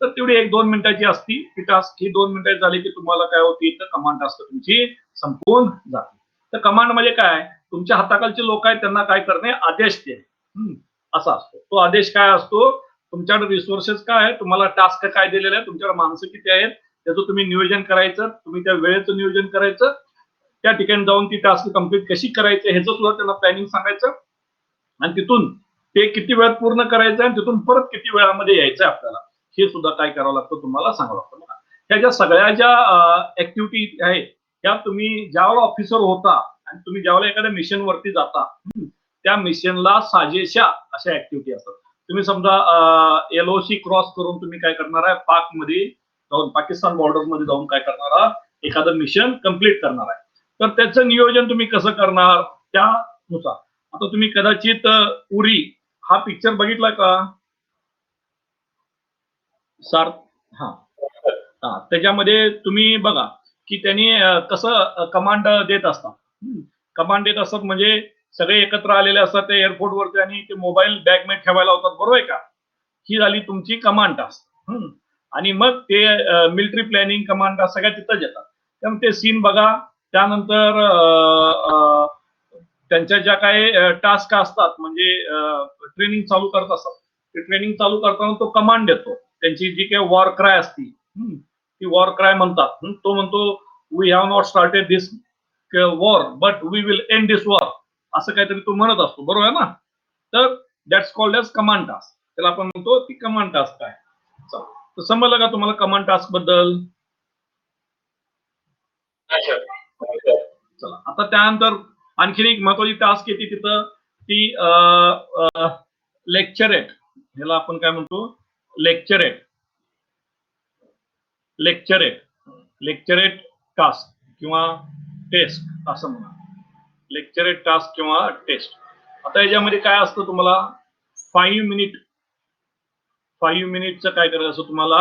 तर तेवढी 1-2 मिनिटाची असती ती टास्क. ही 2 मिनिटाची झाली की तुम्हाला काय होती, तर कमांड टास्क तुमची संपून जाते. तर कमांड म्हणजे काय, तुमच्या हाताखालचे लोक आहेत त्यांना काय करणे, आदेश देणे, असा असतो. तो आदेश काय असतो, तुमच्याकडे रिसोर्सेस काय आहे, तुम्हाला टास्क काय दिलेले आहे, तुमच्याकडे माणसं किती आहेत, त्याचं तुम्ही नियोजन करायचं, तुम्ही त्या वेळेचं नियोजन करायचं, त्या ठिकाणी जाऊन ती टास्क कंप्लीट कशी करायची ह्याचं सुद्धा त्यांना प्लॅनिंग सांगायचं आणि तिथून ते किती वेळात पूर्ण करायचं आणि तिथून परत किती वेळामध्ये यायचं आपल्याला, हे सुद्धा काय करावं लागतं, तुम्हाला सांगावं लागतं. ह्या ज्या सगळ्या ज्या ऍक्टिव्हिटी आहेत त्या तुम्ही ज्यावेळेला ऑफिसर होता आणि तुम्ही ज्यावेळेला एखाद्या मिशन वरती जाता, त्या मिशनला साजेशा अशा ऍक्टिव्हिटी असतात. तुम्ही समजा LOC क्रॉस करून तुम्ही काय करणार आहे, पाक मध्ये जाऊन, पाकिस्तान बॉर्डर मध्ये जाऊन काय करणार आहात, एखादं मिशन कम्प्लीट करणार आहे. तर त्याचं नियोजन तुम्ही कसं करणार, त्यानुसार. आता तुम्ही कदाचित उरी हा पिक्चर बघितला का सर? हा, त्याच्यामध्ये तुम्ही बघा की त्यांनी कसं कमांड देत असतात. कमांड देत असतात म्हणजे सगळे एकत्र आलेले असतात ते एअरपोर्ट वरती आणि ते मोबाईल बॅग मध्ये ठेवायला होतात, बरोबर आहे का? ही झाली तुमची कमांड टास्क. आणि मग ते मिलिटरी प्लॅनिंग कमांड सगळ्या तिथंच येतात. त्यामुळे ते सीन बघा. त्यानंतर त्यांच्या ज्या काही टास्क असतात म्हणजे ट्रेनिंग चालू करत असतात, ते ट्रेनिंग चालू करताना तो कमांड देतो. त्यांची जी काही वॉर क्राय असती ती वॉर क्राय म्हणतात. तो म्हणतो we have not started this war but we will end this war, असं काहीतरी तो म्हणत असतो, बरोबर आहे ना? तर that's called as command task. त्याला आपण म्हणतो ती कमांड टास्क आहे. तर समजलं का तुम्हाला कमांड टास्क बद्दल? चला, आता त्यानंतर आणखीन एक महत्वाची टास्क येते तिथं, ती लेक्चरेट. ह्याला आपण काय म्हणतो, लेक्चरेट. लेक्चरेट लेक्चरेट टास्क किंवा टेस्ट असं म्हणा. लेक्चरेट टास्क किंवा टेस्ट. आता याच्यामध्ये काय असतं, तुम्हाला 5 मिनिटचं काय करायचं असतं, तुम्हाला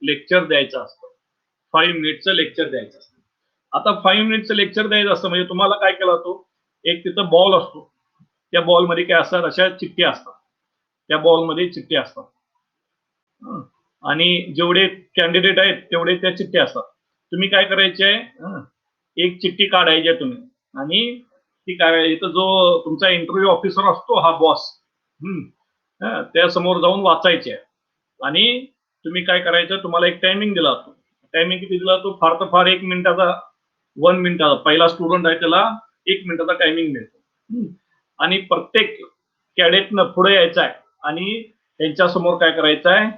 लेक्चर द्यायचं असतं. 5 मिनिटचं लेक्चर द्यायचं असतं. आता 5 मिनिटचं लेक्चर द्यायचं असतं म्हणजे तुम्हाला काय केला जातो, एक तिथं बॉल असतो, त्या बॉलमध्ये काय असतात, अशा चिठ्ठ्या असतात, त्या बॉलमध्ये चिठ्ठ्या असतात. आणि जेवढे कॅन्डिडेट आहेत तेवढे त्या चिठ्ठ्या असतात. तुम्ही काय करायचे एक चिठ्ठी काढायची आहे तुम्ही आणि ती काय इथं जो तुमचा इंटरव्ह्यू ऑफिसर असतो हा बॉस त्या समोर जाऊन वाचायचे आणि तुम्ही काय करायचं तुम्हाला एक टायमिंग दिला जातो. टायमिंग किती दिला तो फार तर फार 1 मिनिटाचा 1 मिनिटाचा पहिला स्टुडंट आहे त्याला 1 मिनिटाचा टायमिंग मिळतो आणि प्रत्येक कॅडेटनं पुढे यायचं आहे आणि त्यांच्या समोर काय करायचं आहे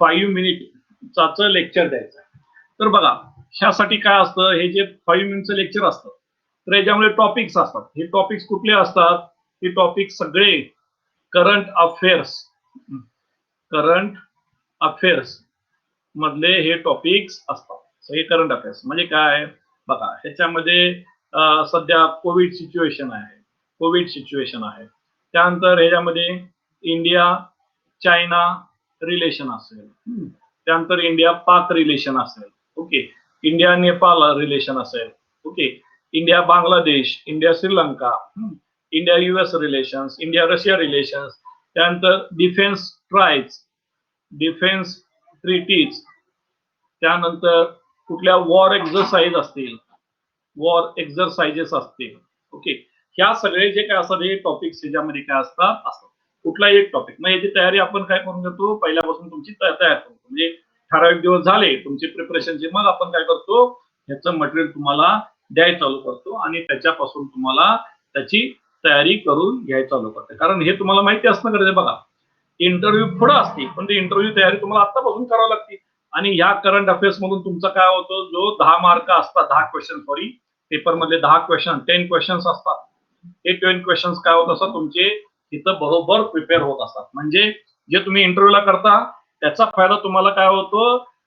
5 मिनिटचं लेक्चर द्यायचं आहे. तर बघा ह्यासाठी काय असतं हे जे 5 मिनिटचं लेक्चर असतं तर याच्यामध्ये टॉपिक्स असतात. हे टॉपिक्स कुठले असतात? हे टॉपिक सगळे करंट अफेअर्स मधले हे टॉपिक्स असतात. हे करंट अफेअर्स म्हणजे काय बघा ह्याच्यामध्ये सध्या कोविड सिच्युएशन आहे. त्यानंतर ह्याच्यामध्ये इंडिया चायना रिलेशन असेल, त्यानंतर इंडिया पाक रिलेशन असेल, ओके, इंडिया नेपाळ रिलेशन असेल, okay, India Bangladesh, India Sri Lanka, India US relations, India Russia relations, त्यानंतर डिफेन्स ट्रीटीज, त्यानंतर कुठल्या वॉर एक्झरसाइजेस असतील, ओके, ह्या सगळे जे काय असतात हे टॉपिक्स ह्याच्यामध्ये काय असतात कुठलाही एक टॉपिक मग याची तयारी आपण काय करून घेतो पहिल्यापासून तुमची तयार करतो म्हणजे ठराविक दिवस झाले तुमची प्रिपरेशनची मग आपण काय करतो ह्याचं मटेरियल तुम्हाला द्यायला चालू करतो आणि त्याच्यापासून तुम्हाला त्याची तयारी करून घ्यायला चालू करते कारण हे तुम्हाला माहिती असणं गरजेचं बघा इंटरव्ह्यू पुढे असते पण ती इंटरव्ह्यू तयारी तुम्हाला आतापासून करावी लागते आणि ह्या करंट अफेअर्स मधून तुमचा काय होतो जो 10 मार्क असतात 10 क्वेश्चन पेपर मधले 10 क्वेश्चन्स असतात हे 10 क्वेश्चन्स काय होत असतात तुमचे तिथं बरोबर प्रिपेअर होत असतात म्हणजे जे तुम्ही इंटरव्ह्यूला करता त्याचा फायदा तुम्हाला काय होतो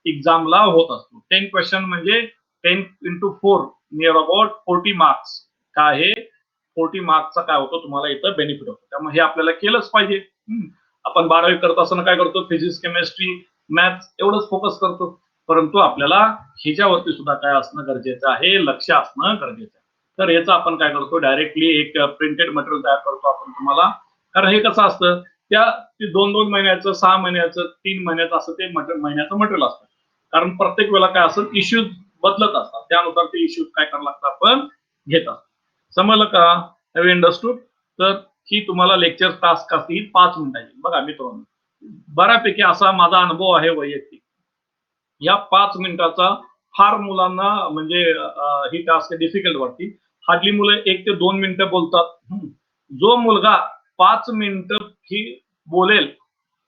एक्झामला होत असतो 10 क्वेश्चन म्हणजे 10 into 4 नियर अबाउट 40 मार्क्स काय हे 40 मार्क्सचा काय होतो तुम्हाला इथं बेनिफिट होतो त्यामुळे हे आपल्याला केलंच पाहिजे आपण 12वी करत असताना काय करतो फिजिक्स केमिस्ट्री मॅथ्स एवढंच फोकस करतो परंतु आपल्याला ह्याच्यावरती सुद्धा काय असणं गरजेचं आहे लक्ष असणं गरजेचं आहे तर याचं आपण काय करतो डायरेक्टली एक प्रिंटेड मटेरियल तयार करतो आपण तुम्हाला कारण हे कसं असतं त्या 2-2 महिन्याचं 6 महिन्याचं 3 महिन्याचं असं ते महिन्याचं मटेरियल असतं कारण प्रत्येक वेळेला काय असतं इश्यूज बदलत असतात त्यानुसार ते इश्यूज काय करावं लागतं आपण घेतात समजलं का हॅव अंडरस्टूड तर ही तुम्हाला लेक्चर टास्क असते 5 मिनिटाची बघा मित्रांनो बऱ्यापैकी असा माझा अनुभव आहे वैयक्तिक या 5 मिनिटाचा फार मुलांना म्हणजे ही टास्क डिफिकल्ट वाटते हार्डली मुलं 1 ते 2 मिनिटं बोलतात जो मुलगा 5 मिनिटं ही बोलेल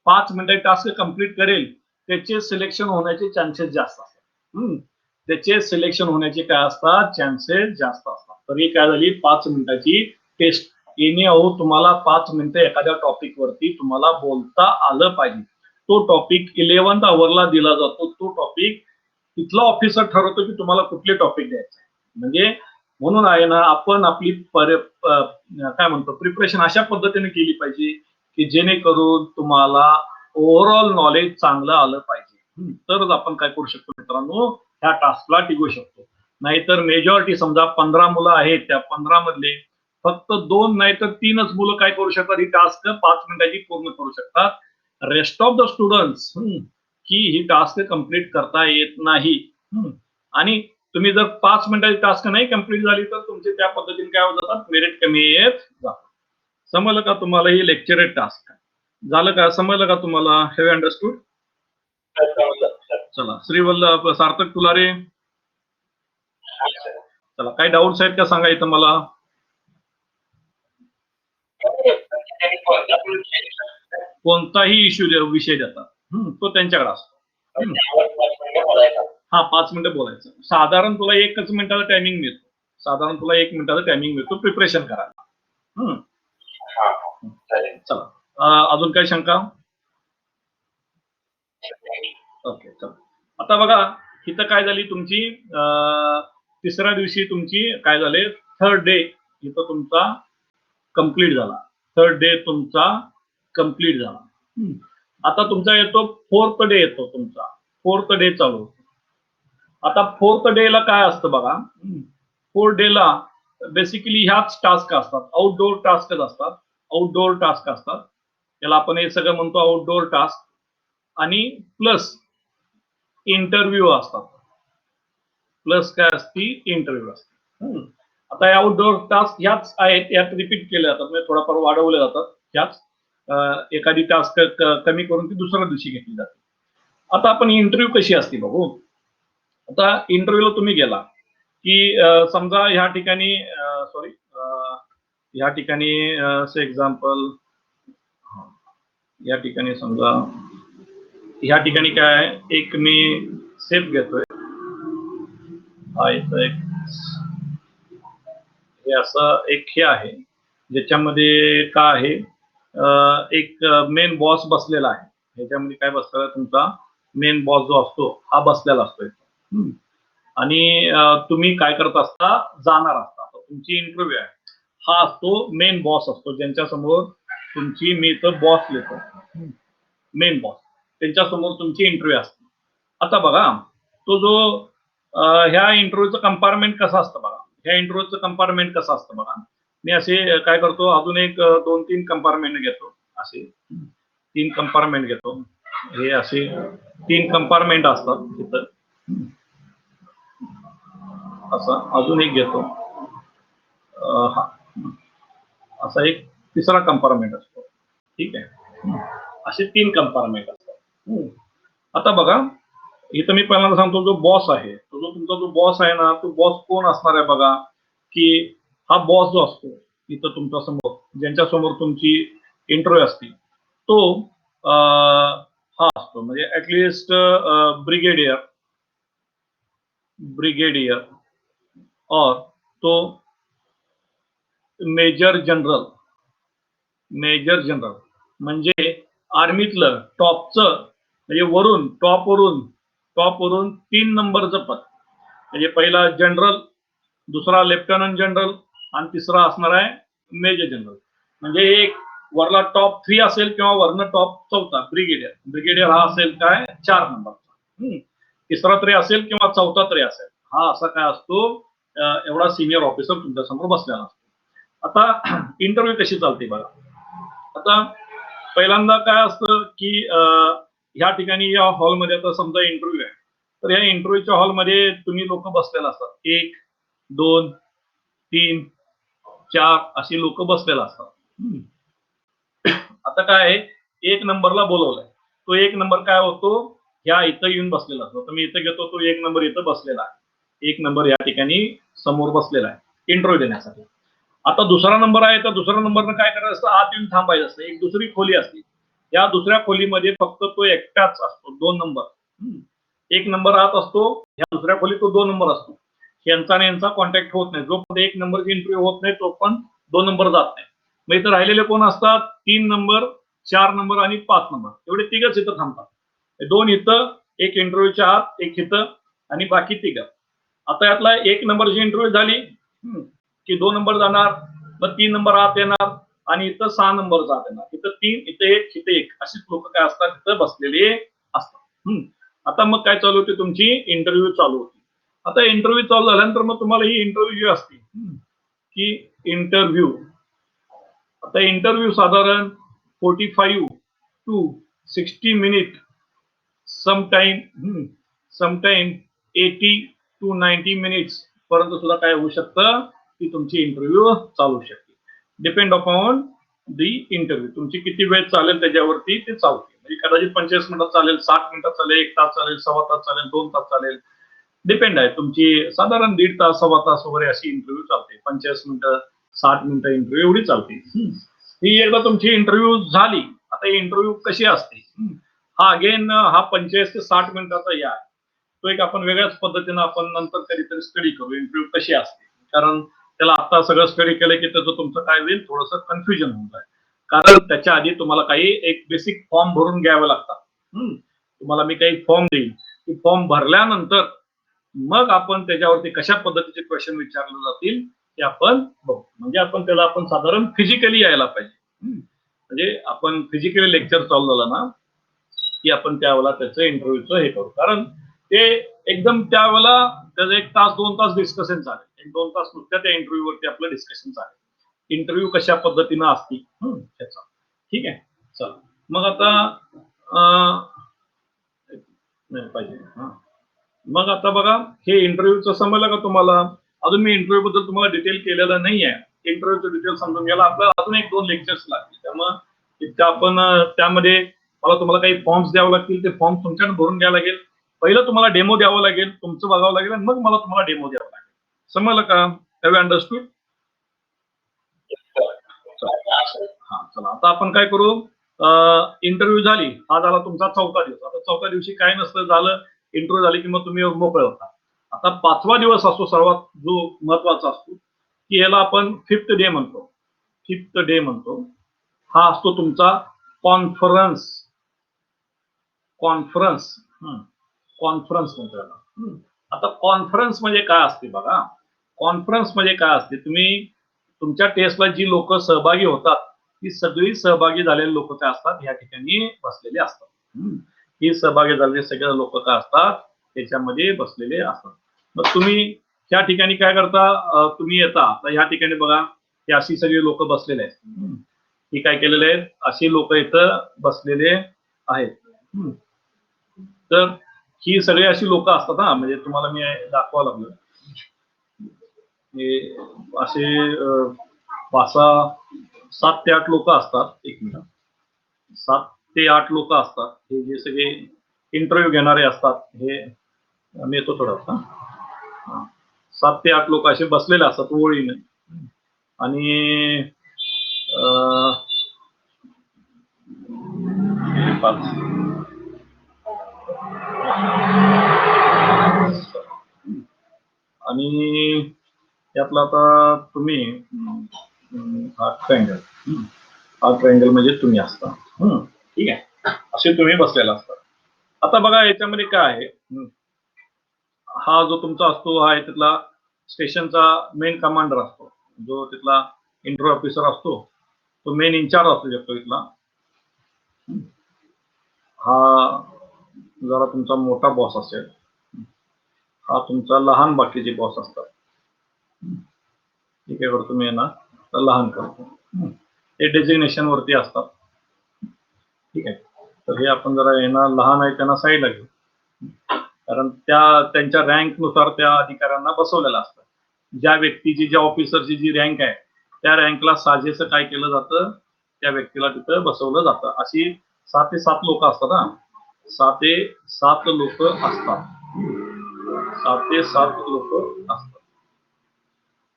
5 मिनिटं टास्क कंप्लीट करेल त्याचे सिलेक्शन होण्याचे चान्सेस जास्त असतात त्याचे सिलेक्शन होण्याचे काय असतात चान्सेस जास्त असतात तर ही काय झाली 5 मिनिटाची टेस्ट येणे अहो तुम्हाला 5 मिनिटं एखाद्या टॉपिक वरती तुम्हाला बोलता आलं पाहिजे तो टॉपिक 11th आवरला दिला जातो तो टॉपिक तिथला ऑफिसर ठरवतो की तुम्हाला कुठले टॉपिक द्यायचे म्हणजे म्हणून आहे ना आपण आपली काय म्हणतो प्रिपरेशन अशा पद्धतीने केली पाहिजे की जेणेकरून तुम्हाला ओव्हरऑल नॉलेज चांगलं आलं पाहिजे तरच आपण काय करू शकतो मित्रांनो ह्या टास्कला टिकू शकतो नाहीतर मेजॉरिटी समजा 15 मुलं आहेत त्या 15 मधले फक्त 2 नाही तर 3च मुलं काय करू शकतात ही टास्क 5 मिनिटाची पूर्ण करू शकतात रेस्ट ऑफ द स्टुडंट्स की ही टास्क कंप्लीट करता येत नाही आणि तुम्ही जर 5 मिनिटाची टास्क नाही कंप्लीट झाली तर तुमचे त्या पद्धतीने काय होत जातात मेरिट कमी येत जातात समजलं का तुम्हाला ही लेक्चर टास्क झालं का समजलं का तुम्हाला हॅव अंडरस्टूड चला श्रीवल्लभ सार्थक तुलारे चला काही डाऊट्स आहेत का सांगा इथं मला कोणताही इश्यू विषय देतात तो त्यांच्याकडे असतो हा 5 मिनिटं बोलायचं साधारण तुला 1 मिनिटाचा टायमिंग मिळतो प्रिपरेशन करायला चला अजून काय शंका ओके चला आता बघा इथं काय झाली तुमची तिसऱ्या दिवशी तुमची काय झाले थर्ड डे इथं तुमचा कंप्लीट झाला थर्ड डे तुमचा कंप्लीट झाला आता तुमचा येतो फोर्थ डे येतो तुमचा फोर्थ डे चालू आता फोर्थ डे ला काय असतं बघा फोर्थ डे ला बेसिकली ह्याच टास्क असतात आउटडोर टास्क असतात त्याला आपण हे सगळं म्हणतो आउटडोर टास्क आणि प्लस इंटरव्ह्यू असतात. प्लस काय असती इंटरव्ह्यू असते. आता आउटडोअर टास्क ह्याच आहेत, यात रिपीट केले जातात, म्हणजे थोडाफार वाढवले जातात. ह्याच एखादी टास्क कमी करून ती दुसऱ्या दिवशी घेतली जाते. आता आपण इंटरव्ह्यू कशी असते बघू. आता इंटरव्ह्यूला तुम्ही गेला की समजा ह्या ठिकाणी सॉरी ह्या ठिकाणी एक्झाम्पल या ठिकाणी समजा ह्या ठिकाणी काय एक मी सेफ घेतोय. हा इथं एक हे असं एक हे आहे ज्याच्यामध्ये काय आहे एक मेन बॉस बसलेला आहे. ह्याच्यामध्ये काय बसलेला तुमचा मेन बॉस जो असतो हा बसलेला असतो. आणि तुम्ही काय करत असता जाणार असता. तुमची इंटरव्ह्यू आहे, हा असतो मेन बॉस असतो ज्यांच्या समोर तुमची मी इथं बॉस लिहितो मेन बॉस, त्यांच्या समोर तुमची इंटरव्ह्यू असते. आता बघा तो जो ह्या इंटरव्ह्यूचं कंपार्टमेंट कसं असतं बघा. ह्या इंटरव्ह्यूचं कंपार्टमेंट कसं असतं बघा. मी असे काय करतो अजून एक 2-3 कंपार्टमेंट घेतो. असे 3 कंपार्टमेंट घेतो. हे असे 3 कंपार्टमेंट असतात तिथं. असं अजून एक घेतो. हा असा एक तिसरा कंपार्टमेंट असतो. ठीक आहे. असे 3 कंपार्टमेंट असतात. आता बघा इथं मी पहिल्यांदा सांगतो जो बॉस आहे तो जो तुमचा जो बॉस आहे ना तो बॉस कोण असणार आहे बघा. की हा बॉस जो असतो इथं तुमच्या समोर ज्यांच्या समोर तुमची इंटरव्ह्यू असते तो हा असतो म्हणजे ऍटलिस्ट ब्रिगेडियर और तो मेजर जनरल म्हणजे आर्मीतलं टॉपचं म्हणजे वरून टॉपवरून 3 नंबरचं पद. म्हणजे पहिला जनरल, दुसरा लेफ्टनंट जनरल आणि तिसरा असणार आहे मेजर जनरल. म्हणजे एक वरला टॉप 3 असेल किंवा वरनं टॉप 4था ब्रिगेडियर हा असेल काय 4 नंबरचा. तिसरा तरी असेल किंवा 4था तरी असेल. हा असा काय असतो एवढा सिनियर ऑफिसर तुमच्या समोर बसलेला असतो. आता इंटरव्ह्यू कशी चालते बघा. आता पहिल्यांदा काय असतं की ह्या ठिकाणी या हॉलमध्ये आता समजा इंटरव्ह्यू आहे तर या इंटरव्ह्यूच्या हॉलमध्ये तुम्ही लोक बसलेला असतात. 1, 2, 3, 4 अशी लोक बसलेला असतात. आता काय आहे 1 नंबरला बोलवलंय. तो 1 नंबर काय होतो ह्या इथं येऊन बसलेला असतो. तर मी इथं घेतो तो 1 नंबर इथं बसलेला आहे. 1 नंबर या ठिकाणी समोर बसलेला आहे इंटरव्ह्यू देण्यासाठी. आता दुसरा नंबर आहे तर दुसऱ्या नंबरनं काय करायचं असतं आत येऊन थांबायचं असतं. एक दुसरी खोली असते. या दुसऱ्या खोलीमध्ये फक्त तो एकटाच असतो. 2 नंबर. 1 नंबर आत असतो. ह्या दुसऱ्या खोलीत तो 2 नंबर असतो. यांचा आणि यांचा कॉन्टॅक्ट होत नाही. जोपर्यंत 1 नंबरची इंटरव्ह्यू होत नाही तोपर्यंत 2 नंबर जात नाही. मग इथं राहिलेले कोण असतात 3 नंबर, 4 नंबर आणि 5 नंबर एवढे तिघच इथं थांबतात. 2 इथं, एक इंटरव्ह्यूच्या आत, एक इथं आणि बाकी तिघ. आता यातला 1 नंबरची इंटरव्ह्यू झाली की 2 नंबर जाणार, मग 3 नंबर आत येणार आणि इथं 6 नंबर जात येणार. इथं 3, इथं 1, इथं 1 अशीच लोक काय असतात तिथं बसलेले असतात. आता मग काय चालू होते तुमची इंटरव्ह्यू चालू होती. आता इंटरव्ह्यू चालू झाल्यानंतर मग तुम्हाला ही इंटरव्ह्यू जी असते की इंटरव्ह्यू आता इंटरव्ह्यू साधारण 45 to 60 minute sometime 80 to 90 minutes पर्यंत सुद्धा काय होऊ शकतं की तुमची इंटरव्ह्यू चालू शकते. Depend upon the interview. तुमची किती वेळ चालेल त्याच्यावरती ते चालते. म्हणजे कदाचित 45 मिनिटात चालेल, 60 मिनिटात चालेल, 1 तास चालेल, सव्वा तास चालेल, 2 तास चालेल. डिपेंड आहे तुमची साधारण 1.5 तास, सव्वा तास वगैरे अशी इंटरव्ह्यू चालते. 45 मिनिटं, 60 मिनिटं इंटरव्ह्यू एवढी चालते. ही एकदा तुमची इंटरव्ह्यू झाली. आता इंटरव्ह्यू कशी असते हा अगेन हा 45 ते 60 मिनिटाचा या तो एक आपण वेगळ्याच पद्धतीनं आपण नंतर कधीतरी स्टडी करू इंटरव्ह्यू कशी असते. कारण त्याला आता सगळं स्टडी केलं की त्याचं तुमचं काय होईल थोडंसं कन्फ्युजन होऊन जाईल. कारण त्याच्या आधी तुम्हाला काही एक बेसिक फॉर्म भरून घ्यावे लागतात. तुम्हाला मी काही फॉर्म देईन. की फॉर्म भरल्यानंतर मग आपण त्याच्यावरती कशा पद्धतीचे क्वेश्चन विचारले जातील ते आपण बघू. म्हणजे आपण त्याला आपण साधारण फिजिकली यायला पाहिजे. म्हणजे आपण फिजिकली लेक्चर चालू झालं ना की आपण त्यावेळेला त्याचं इंटरव्ह्यूचं हे करू. कारण ते एकदम त्यावेळेला त्याचं 1 तास 2 तास डिस्कशन चालेल. 1-2 तास नुसत्या त्या इंटरव्ह्यू वरती आपलं डिस्कशन चालेल. इंटरव्ह्यू कशा पद्धतीनं असती त्याचा. ठीक आहे. चला मग आता नाही पाहिजे. हा, मग आता बघा हे इंटरव्ह्यूचं समजलं का तुम्हाला? अजून मी इंटरव्ह्यू बद्दल तुम्हाला डिटेल केलेलं नाहीये. इंटरव्ह्यूचं डिटेल समजून घ्यायला आपल्याला अजून 1-2 लेक्चर्स लागतील. त्यामुळं तितकं आपण त्यामध्ये मला तुम्हाला काही फॉर्म्स द्यावे लागतील. ते फॉर्म तुमच्याकडे भरून घ्यावं लागेल. पहिलं तुम्हाला डेमो द्यावं लागेल, तुमचं बघावं लागेल आणि मग मला तुम्हाला डेमो द्यावं लागेल. समजलं का? Have you understood? हा, चला आता आपण काय करू? इंटरव्ह्यू झाली, हा झाला तुमचा 4था दिवस. आता 4थ्या दिवशी काय नसतं, झालं इंटरव्ह्यू झाली की मग तुम्ही मोकळे होता. आता 5वा दिवस असतो सर्वात जो महत्वाचा असतो, की याला आपण 5th डे म्हणतो. 5th डे म्हणतो. हा असतो तुमचा कॉन्फरन्स. कॉन्फरन्स कॉन्फरन्स म्हणतो याला. आता कॉन्फरन्स म्हणजे काय असते बघा. कॉन्फरन्स म्हणजे काय असते, तुम्ही तुमच्या टेस्टला जी लोक सहभागी होतात ती सगळी सहभागी झालेले लोक काय असतात या ठिकाणी बसलेले असतात. ही सहभागी झालेले सगळे लोक काय असतात त्याच्यामध्ये बसलेले असतात. मग तुम्ही त्या ठिकाणी काय करता, तुम्ही येता तर ह्या ठिकाणी बघा ही अशी सगळी लोक बसलेले आहेत. ही काय केलेले आहेत, अशी लोक इथं बसलेले आहेत. तर ही सगळी अशी लोक असतात. हा, म्हणजे तुम्हाला मी दाखवावं लागलं. हे असे 7 ते 8 लोक असतात. 1 मिनिट, 7 ते 8 लोक असतात. हे जे सगळे इंटरव्ह्यू घेणारे असतात. हे मी येतो थोडं. 7 ते 8 लोक असे बसलेले असतात ओळीने. आणि आणि यातला आता तुम्ही हा ट्रायंगल म्हणजे तुम्ही असता. ठीक आहे, असे तुम्ही बसलेला असतात. आता बघा याच्यामध्ये काय आहे, हा जो तुमचा असतो हा तिथला स्टेशनचा मेन कमांडर असतो. जो तिथला इंटरव्ह्यू ऑफिसर असतो तो मेन इन्चार्ज असू शकतो इथला. हा जरा तुमचा मोठा बॉस असेल. हा तुमचा लहान बाकीचे बॉस असतात. ठीक आहे, करतो मी ना तर लहान करतो. ते डेजिग्नेशन वरती असतात. ठीक आहे, तर हे आपण जरा यांना लहान आहे त्यांना साईडला घेऊ, कारण त्यांच्या रँक नुसार त्या अधिकाऱ्यांना बसवलेलं असतं. ज्या व्यक्तीची ज्या ऑफिसरची जी रँक आहे त्या रँकला साजेसं काय केलं जातं, त्या व्यक्तीला तिथं बसवलं जातं. अशी 6 ते 7 लोक असतात. हा, 6 ते 7 लोक असतात. 7 ते 7 लोक असतात.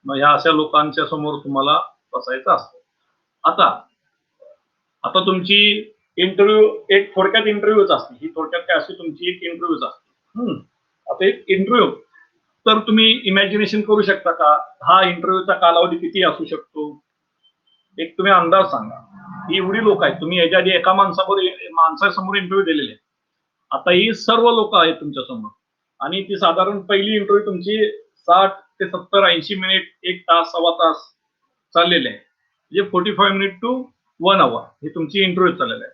मग ह्या अशा लोकांच्या समोर तुम्हाला बसायचं असतं. आता तुमची इंटरव्ह्यू एक थोडक्यात इंटरव्ह्यूच असते. ही थोडक्यात काय असते, तुमची एक इंटरव्ह्यूच असते. आता एक इंटरव्ह्यू तर तुम्ही इमॅजिनेशन करू शकता का, हा इंटरव्ह्यूचा कालावधी किती असू शकतो? एक तुम्ही अंदाज सांगा. ही एवढी लोक आहेत, तुम्ही याच्या आधी एका माणसासमोर इंटरव्ह्यू दिलेले. आता ही सर्व लोक आहेत तुमच्या समोर आणि ती साधारण पहिली इंटरव्ह्यू तुमची 60 ते 70 80 मिनिट, 1 तास, सव्वा तास चाललेले आहे. म्हणजे 45 मिनिट टू 1 आवर ही तुमची इंटरव्ह्यू चाललेली आहे.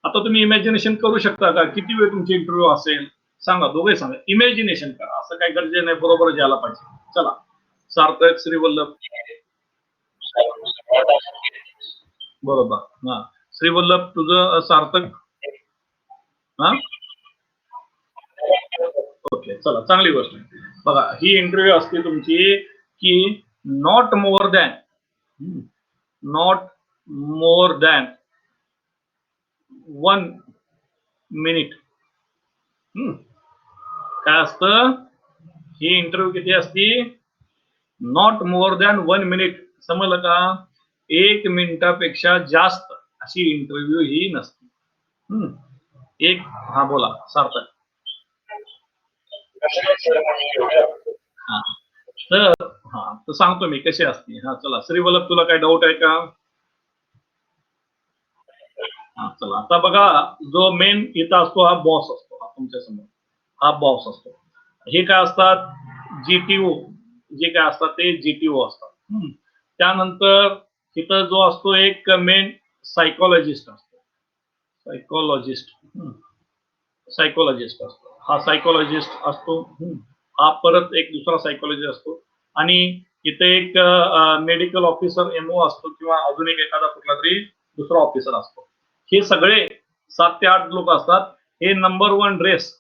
आता तुम्ही इमॅजिनेशन करू शकता का किती वेळ तुमची इंटरव्ह्यू असेल? सांगा, दोघे सांगा. इमॅजिनेशन करा, असं काही गरजे नाही बरोबर यायला पाहिजे. चला, सार्थक, श्रीवल्लभ. बरोबर. हा, श्रीवल्लभ तुझं सार्थक. हा, ओके, चला, चांगली गोष्ट आहे. बघा ही इंटरव्ह्यू असते तुमची की नॉट मोर दॅन 1 मिनिट. काय असतं, ही इंटरव्ह्यू किती असती? Not more than 1 minute. समजलं का? 1 मिनिटापेक्षा जास्त अशी इंटरव्ह्यू ही नसते. एक, हा बोला सार्थक. हा, तर सांगतो मी कशी असते. हा, चला श्रीवल्लभ, तुला काय डाऊट आहे का? हा, चला आता बघा, जो मेन इथं असतो हा बॉस असतो. हा तुमच्या समोर हा बॉस असतो. हे काय असतात, जीटीओ. जे काय असतात ते जीटीओ असतात. त्यानंतर इथं जो असतो एक मेन सायकोलॉजिस्ट असतो. सायकोलॉजिस्ट असतो. हा सायकोलॉजिस्ट असतो. हा परत एक दुसरा सायकोलॉजिस्ट असतो. आणि इथे एक मेडिकल ऑफिसर एमओ असतो किंवा अजून एक एखादा कुठला तरी दुसरा ऑफिसर असतो. हे सगळे 7 ते 8 लोक असतात. हे नंबर 1 ड्रेस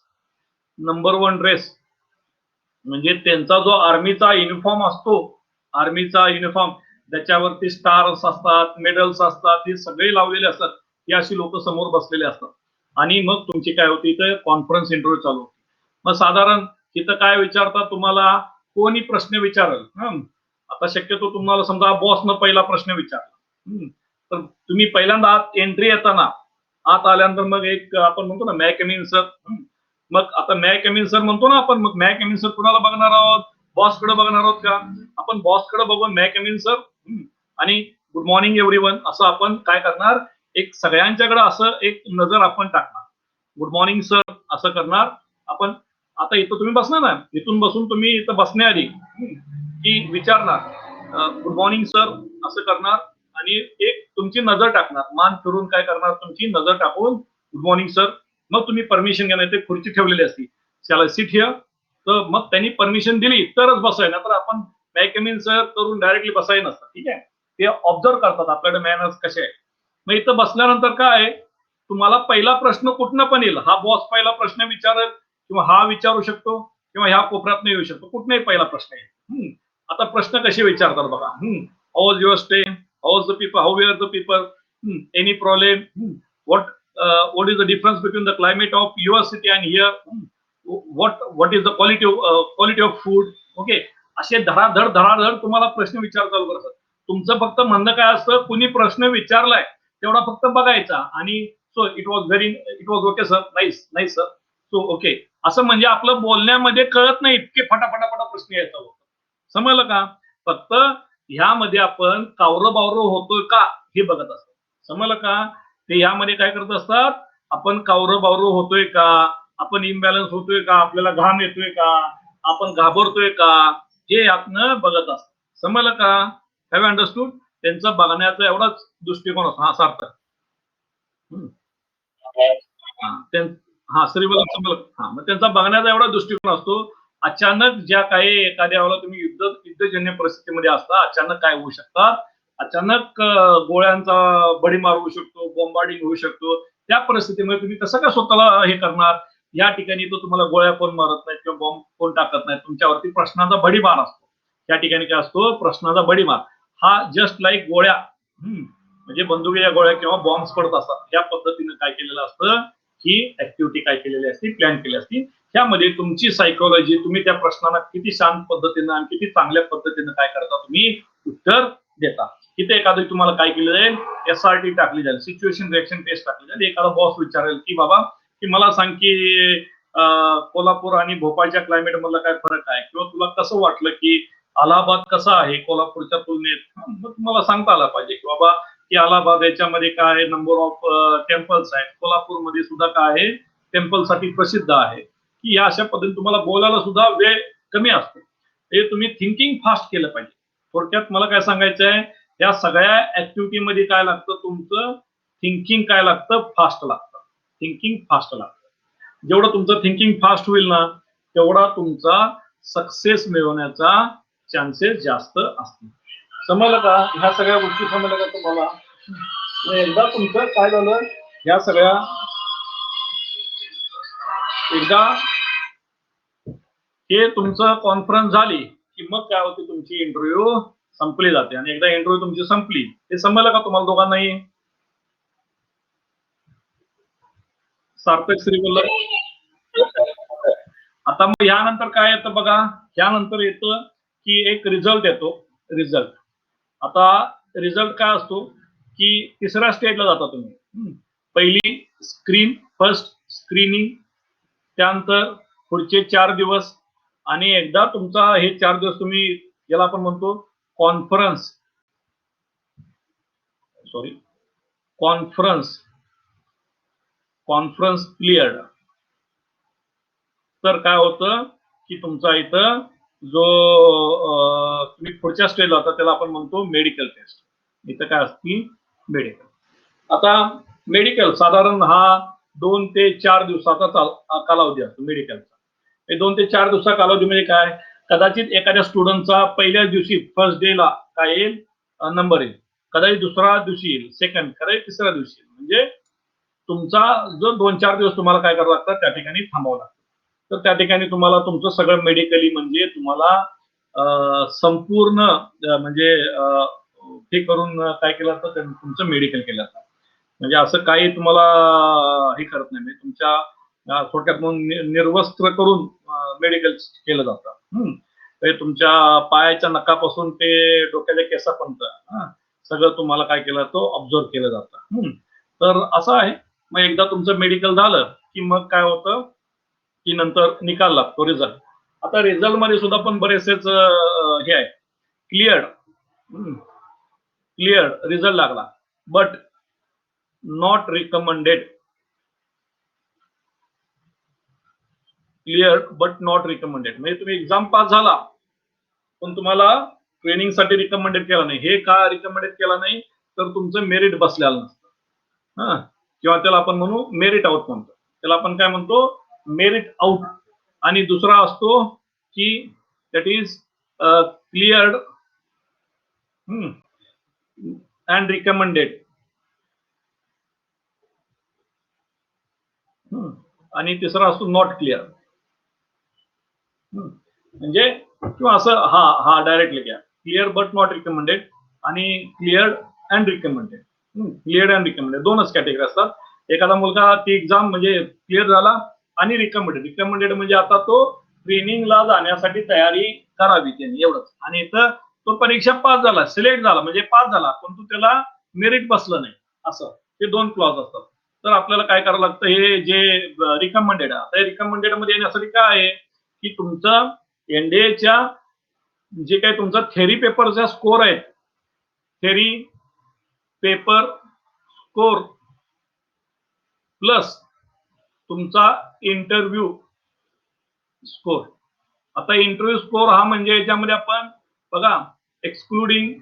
नंबर 1 ड्रेस म्हणजे त्यांचा जो आर्मीचा युनिफॉर्म असतो, आर्मीचा युनिफॉर्म त्याच्यावरती स्टार्स असतात, मेडल्स असतात, हे सगळे लावलेले असतात. ही अशी लोक समोर बसलेले असतात आणि मग तुमची काय होती इथं कॉन्फरन्स इंटरव्ह्यू चालू होती. मग साधारण तिथं काय विचारतात तुम्हाला, कोणी प्रश्न विचारल. आता शक्यतो तुम्हाला समजा बॉसनं पहिला प्रश्न विचारला. तर तुम्ही पहिल्यांदा आत एंट्री येताना आत आल्यानंतर मग एक आपण म्हणतो ना मॅ कम इन सर. मग आता मॅ कम इन सर म्हणतो ना आपण, मग मॅ कम इन सर कुणाला बघणार आहोत, बॉसकडे बघणार आहोत का? आपण बॉसकडे बघून मॅ कम इन सर आणि गुड मॉर्निंग एव्हरीवन असं आपण काय करणार, एक सगळ्यांच्याकडे असं एक नजर आपण टाकणार. गुड मॉर्निंग सर असं करणार आपण. आता इथं तुम्ही बसणार ना, इथून बसून तुम्ही इथं बसण्याआधी की विचारणार गुड मॉर्निंग सर असं करणार आणि एक तुमची नजर टाकणार, मान फिरून काय करणार, तुमची नजर टाकून गुड मॉर्निंग सर. मग तुम्ही परमिशन घेणार, ते खुर्ची ठेवलेली असती, त्याला सीट हिअर. तर मग त्यांनी परमिशन दिली तरच बसाय ना, तर आपण मॅ कम इन सर करून डायरेक्टली बसाय नसतं. ठीक आहे, ते ऑब्झर्व करतात आपल्याकडे मॅनर्स कसे आहे. मग इथं बसल्यानंतर काय आहे, तुम्हाला पहिला प्रश्न कुठनं पण येईल. हा बॉस पहिला प्रश्न विचारेल किंवा हा विचारू शकतो किंवा ह्या कोपऱ्यात येऊ शकतो, कुठलाही पहिला प्रश्न येईल. आता प्रश्न कसे विचारतात बघा. How was your stay, how was the people, how were the people, any problem, what is the difference between the climate of your city and here, what is the quality of food. Okay, असे धडाधड तुम्हाला प्रश्न विचारतात बरं. तुमचं फक्त म्हणणं काय असतं, कुणी प्रश्न विचारलाय तेवढा फक्त बघायचा आणि so it was okay sir, nice nice sir, so okay असं. म्हणजे आपलं बोलण्यामध्ये कळत नाही इतके फटाफटा प्रश्न यायचा होता. समजलं का? फक्त ह्यामध्ये आपण कावरं बावरं होतोय का हे बघत असतो. समजलं का? ते यामध्ये काय करत असतात, आपण कावरं बावरं होतोय का, आपण इम्बॅलन्स होतोय का, आपल्याला घाम येतोय का, आपण घाबरतोय का, हे यातनं बघत असत. समजलं का? Have understood? त्यांचा बघण्याचा एवढाच दृष्टिकोन असतो. हा सार्थ मग त्यांचा बघण्याचा एवढा दृष्टिकोन असतो. अचानक ज्या काही एखाद्या वेळेला तुम्ही युद्धजन्य परिस्थितीमध्ये असता, अचानक काय होऊ शकतात, अचानक गोळ्यांचा बडीमार होऊ शकतो, बॉम्बार्डिंग होऊ शकतो. त्या परिस्थितीमध्ये तुम्ही कसं काय स्वतःला हे करणार? या ठिकाणी तो तुम्हाला गोळ्या कोण मारत नाही किंवा बॉम्ब कोण टाकत नाही, तुमच्यावरती प्रश्नाचा बडीमार असतो. त्या ठिकाणी काय असतो, प्रश्नाचा बडीमार. हा जस्ट लाईक गोळ्या, म्हणजे बंदुकीच्या गोळ्या किंवा बॉम्ब्स पडत असतात. त्या पद्धतीने काय केलेलं असतं, ही ऍक्टिव्हिटी काय केलेली असते, प्लॅन केली असते. त्यामध्ये तुमची सायकोलॉजी, तुम्ही त्या प्रश्नाला किती शांत पद्धतीनं आणि किती चांगल्या पद्धतीनं काय करता, तुम्ही उत्तर देता. इथे एखादं तुम्हाला काय केलं जाईल, SRT टाकली जाईल, सिच्युएशन रिएक्शन टेस्ट टाकली जाईल. एखादा बॉस विचारेल की बाबा की मला सांग की कोल्हापूर आणि भोपाळच्या क्लायमेट मधला काय फरक आहे, किंवा तुला कसं वाटलं की अलाहाबाद कसं आहे कोल्हापूरच्या तुलनेत. मग तुम्हाला सांगता आला पाहिजे की बाबा की अलाहाबाद याच्यामध्ये काय नंबर ऑफ टेम्पल्स आहेत, कोल्हापूरमध्ये सुद्धा काय आहे, टेम्पल साठी प्रसिद्ध आहे. की या अशा पद्धतीने तुम्हाला बोलायला सुद्धा वेळ कमी असतो. हे तुम्ही थिंकिंग फास्ट केलं पाहिजे. थोडक्यात मला काय सांगायचं आहे, या सगळ्या ऍक्टिव्हिटीमध्ये काय लागतं, तुमचं थिंकिंग काय लागतं, फास्ट लागतं. थिंकिंग फास्ट लागतं. जेवढं तुमचं थिंकिंग फास्ट होईल ना, तेवढा तुमचा सक्सेस मिळवण्याचा चान्सेस जास्त असतील. समजलं का? ह्या सगळ्या गोष्टी समजल्या का तुम्हाला? एकदा तुमचं काय झालं, ह्या सगळ्या एकदा हे तुमचं कॉन्फरन्स झाली की मग काय होते, तुमची इंटरव्ह्यू संपली जाते. आणि एकदा इंटरव्ह्यू तुमची संपली, हे समजलं का तुम्हाला दोघांनाही? सार्थक श्री बोललं. आता मग यानंतर काय येतं बघा, यानंतर येतं की एक रिझल्ट येतो. रिझल्ट, आता रिझल्ट काय असतो की तिसऱ्या स्टेजला जाता तुम्ही. पहिली स्क्रीन, फर्स्ट स्क्रीनिंग, त्यानंतर पुढचे 4 दिवस, आणि एकदा तुमचा हे 4 दिवस तुम्ही याला आपण म्हणतो कॉन्फरन्स, कॉन्फरन्स क्लिअर्ड. तर काय होतं की तुमचा इथं जो तुम्ही पुढच्या स्टेजला होता त्याला आपण म्हणतो मेडिकल टेस्ट. इथं काय असते, मेडिकल. आता मेडिकल साधारण हा 2 ते 4 दिवसाचा कालावधी असतो मेडिकलचा. हे 2 ते 4 दिवसा कालावधीमध्ये काय, कदाचित एखाद्या स्टुडंटचा पहिल्याच दिवशी फर्स्ट डे ला काय येईल, नंबर येईल, कदाचित दुसऱ्या दिवशी येईल, सेकंड, कदाचित तिसऱ्या दिवशी. म्हणजे तुमचा जो 2-4 दिवस तुम्हाला काय करावं लागतं, त्या ठिकाणी थांबावं लागतं. तर त्या ठिकाणी तुम्हाला तुमचं सगळं मेडिकली म्हणजे तुम्हाला संपूर्ण म्हणजे हे करून काय केलं तर तुमचं मेडिकल केलं जातं. म्हणजे असं काही तुम्हाला हे करत नाही, म्हणजे तुमच्या थोडक्यात म्हणून निर्वस्त्र करून मेडिकल केलं जातं. ते तुमच्या पायाच्या नखापासून ते डोक्याच्या केसापर्यंत सगळं तुम्हाला काय केलं तो ऑब्झर्व केलं जातं. तर असं आहे. मग एकदा तुमचं मेडिकल झालं की मग काय होतं की नंतर निकाल लागतो, रिझल्ट. आता रिझल्ट मध्ये सुद्धा पण बरेचसेच हे आहे, क्लिअर्ड रिझल्ट लागला, but not recommended. Clear but not recommended म्हणजे तुम्ही एक्झाम पास झाला पण तुम्हाला ट्रेनिंग साठी रिकमेंडेड केला नाही. हे का रिकमेंडेड केला नाही तर तुमचं मेरिट बसलेलं नसतं. किंवा त्याला आपण म्हणू मेरिट आउट म्हणतो. त्याला आपण काय म्हणतो, मेरिट आउट. आणि दुसरा असतो की that is cleared and recommended. आणि तिसरा असतो नॉट क्लिअर. म्हणजे किंवा असं हा डायरेक्टली घ्या, क्लिअर बट नॉट रिकमेंडेड आणि cleared and recommended. Cleared and recommended दोनच कॅटेगरी असतात. एखादा मुलगा ती एक्झाम म्हणजे क्लिअर झाला आणि रिकमेंडेड म्हणजे आता तो ट्रेनिंगला जाण्यासाठी तयारी करावी त्यांनी, एवढंच. आणि इथं तो परीक्षा पास झाला, सिलेक्ट झाला म्हणजे पास झाला, परंतु त्याला मेरिट बसलं नाही, असं हे दोन क्लॉज असतात. तर आपल्याला काय करावं लागतं, हे जे रिकमेंडेड आहे, रिकमेंडेड मध्ये येण्यासाठी काय आहे की तुमचं एनडीएच्या जे काही तुमचा थेरी पेपरचा स्कोर आहे, थेरी पेपर स्कोर प्लस तुमचा इंटरव्ह्यू स्कोर. आता इंटरव्ह्यू स्कोर हा म्हणजे याच्यामध्ये आपण बघा एक्सक्लुडिंग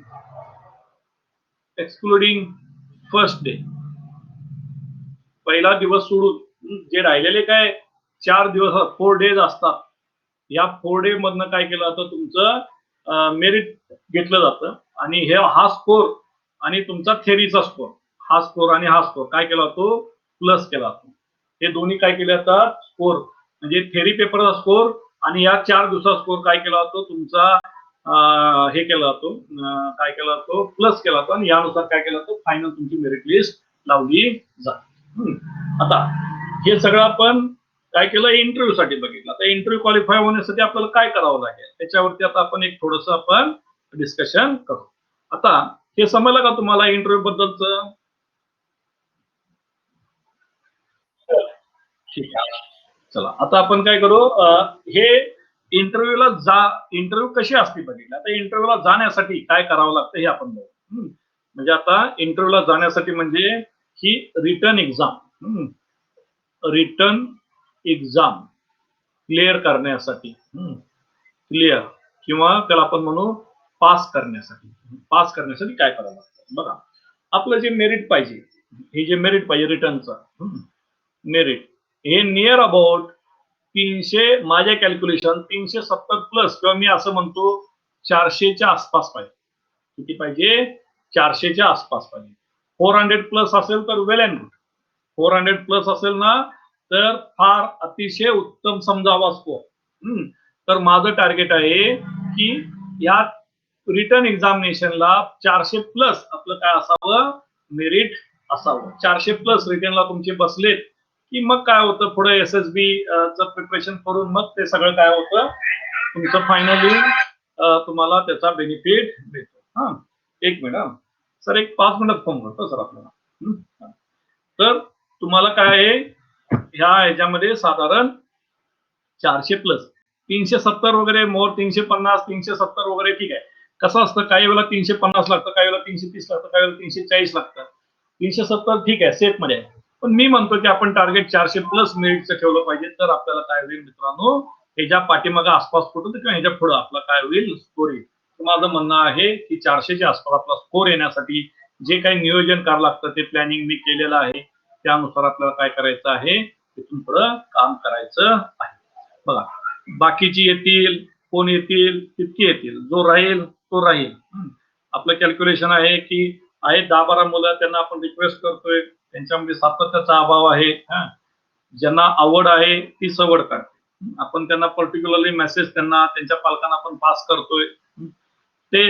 फर्स्ट डे, पहिला दिवस सोडून जे राहिलेले काय 4 दिवस 4 डेज असतात, या 4 डे मधनं काय केलं जातं तुमचं मेरिट घेतलं जातं. आणि हा स्कोर आणि तुमचा थेरीचा स्कोर, हा स्कोर आणि हा स्कोर काय केला जातो प्लस केला जातो. हे दोन्ही काय केले जातात स्कोर, म्हणजे थेरी पेपरचा स्कोर आणि या 4 दिवसाचा स्कोर काय केला जातो तुमचा हे केला जातो, काय केला जातो प्लस केला जातो. आणि यानुसार काय केलं जातं फायनल तुमची मेरिट लिस्ट लावली जाते. आता हे सगळं आपण काय केलं इंटरव्ह्यू साठी बघितलं. आता इंटरव्ह्यू क्वालिफाय होण्यासाठी आपल्याला काय करावं लागेल त्याच्यावरती आता आपण एक थोडस आपण डिस्कशन करू. आता हे समजलं का तुम्हाला इंटरव्ह्यू बद्दलच? ठीक आहे, चला आता आपण काय करू, हे इंटरव्ह्यू कशी असते बघितलं. आता इंटरव्ह्यूला जाण्यासाठी काय करावं लागतं हे आपण बघू. म्हणजे आता इंटरव्ह्यूला जाण्यासाठी म्हणजे ही रिटर्न एक्झाम क्लिअर करण्यासाठी, क्लिअर किंवा त्याला आपण म्हणू पास करण्यासाठी काय करावं लागतं बघा. आपलं जे मेरिट पाहिजे, हे जे मेरिट पाहिजे रिटर्नचं मेरिट, हे नियर अबाउट 300, माझ्या कॅल्क्युलेशन 370 प्लस, किंवा मी असं म्हणतो 400च्या आसपास पाहिजे. किती पाहिजे? 400च्या आसपास पाहिजे. 400 प्लस असेल तर वेल अँड गुड. 400 प्लस असेल ना तर फार अतिशय उत्तम समजावा स्कोर. तर माझं टार्गेट आहे की या रिटर्न एक्झामिनेशनला 400 प्लस आपलं काय असावं मेरिट असावं. 400 प्लस रिटर्नला तुमचे बसलेत की मग काय होतं पुढे SSB चं प्रिपरेशन करून मग ते सगळं काय होतं तुमचं फायनली तुम्हाला त्याचा बेनिफिट मिळतो. एक मिनिट सर, एक 5 मिनिट फोन करतो सर आपल्याला. तर तुम्हाला काय आहे ह्या ह्याच्यामध्ये साधारण 400 प्लस 370 वगैरे मोर 350 370 वगैरे ठीक आहे. कसं असतं काही वेळेला 350 लागतं, काही वेळेला 330 लागतं, काही वेळेला 340 लागतं. 370 ठीक आहे, सेफ मध्ये आहे. पण मी म्हणतो की आपण टार्गेट 400 प्लस मेरिटचं ठेवलं पाहिजे. तर आपल्याला काय होईल मित्रांनो, ह्याच्या पाठीमागे आसपास कुठं किंवा ह्याच्या पुढे आपला काय होईल स्कोर येईल. माझं म्हणणं आहे की 400च्या आसपास आपला स्कोर येण्यासाठी जे काही नियोजन करावं लागतं ते प्लॅनिंग मी केलेलं आहे. त्यानुसार आपल्याला काय करायचं आहे तिथून पुढं काम करायचं आहे. बघा बाकीची येतील, कोण येतील तितकी येतील, जो राहील तो राहील. आपलं कॅल्क्युलेशन आहे की आहे 10-12 मुलं, त्यांना आपण रिक्वेस्ट करतोय, त्यांच्यामध्ये सातत्याचा अभाव आहे. ज्यांना आवड आहे ती सवड करते. आपण त्यांना पर्टिक्युलरली मेसेज त्यांना त्यांच्या पालकांना आपण पास करतोय. ते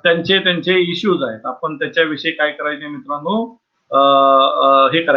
त्यांचे इश्यूज आहेत. आपण त्याच्याविषयी काय करायचे मित्रांनो, हे करायचं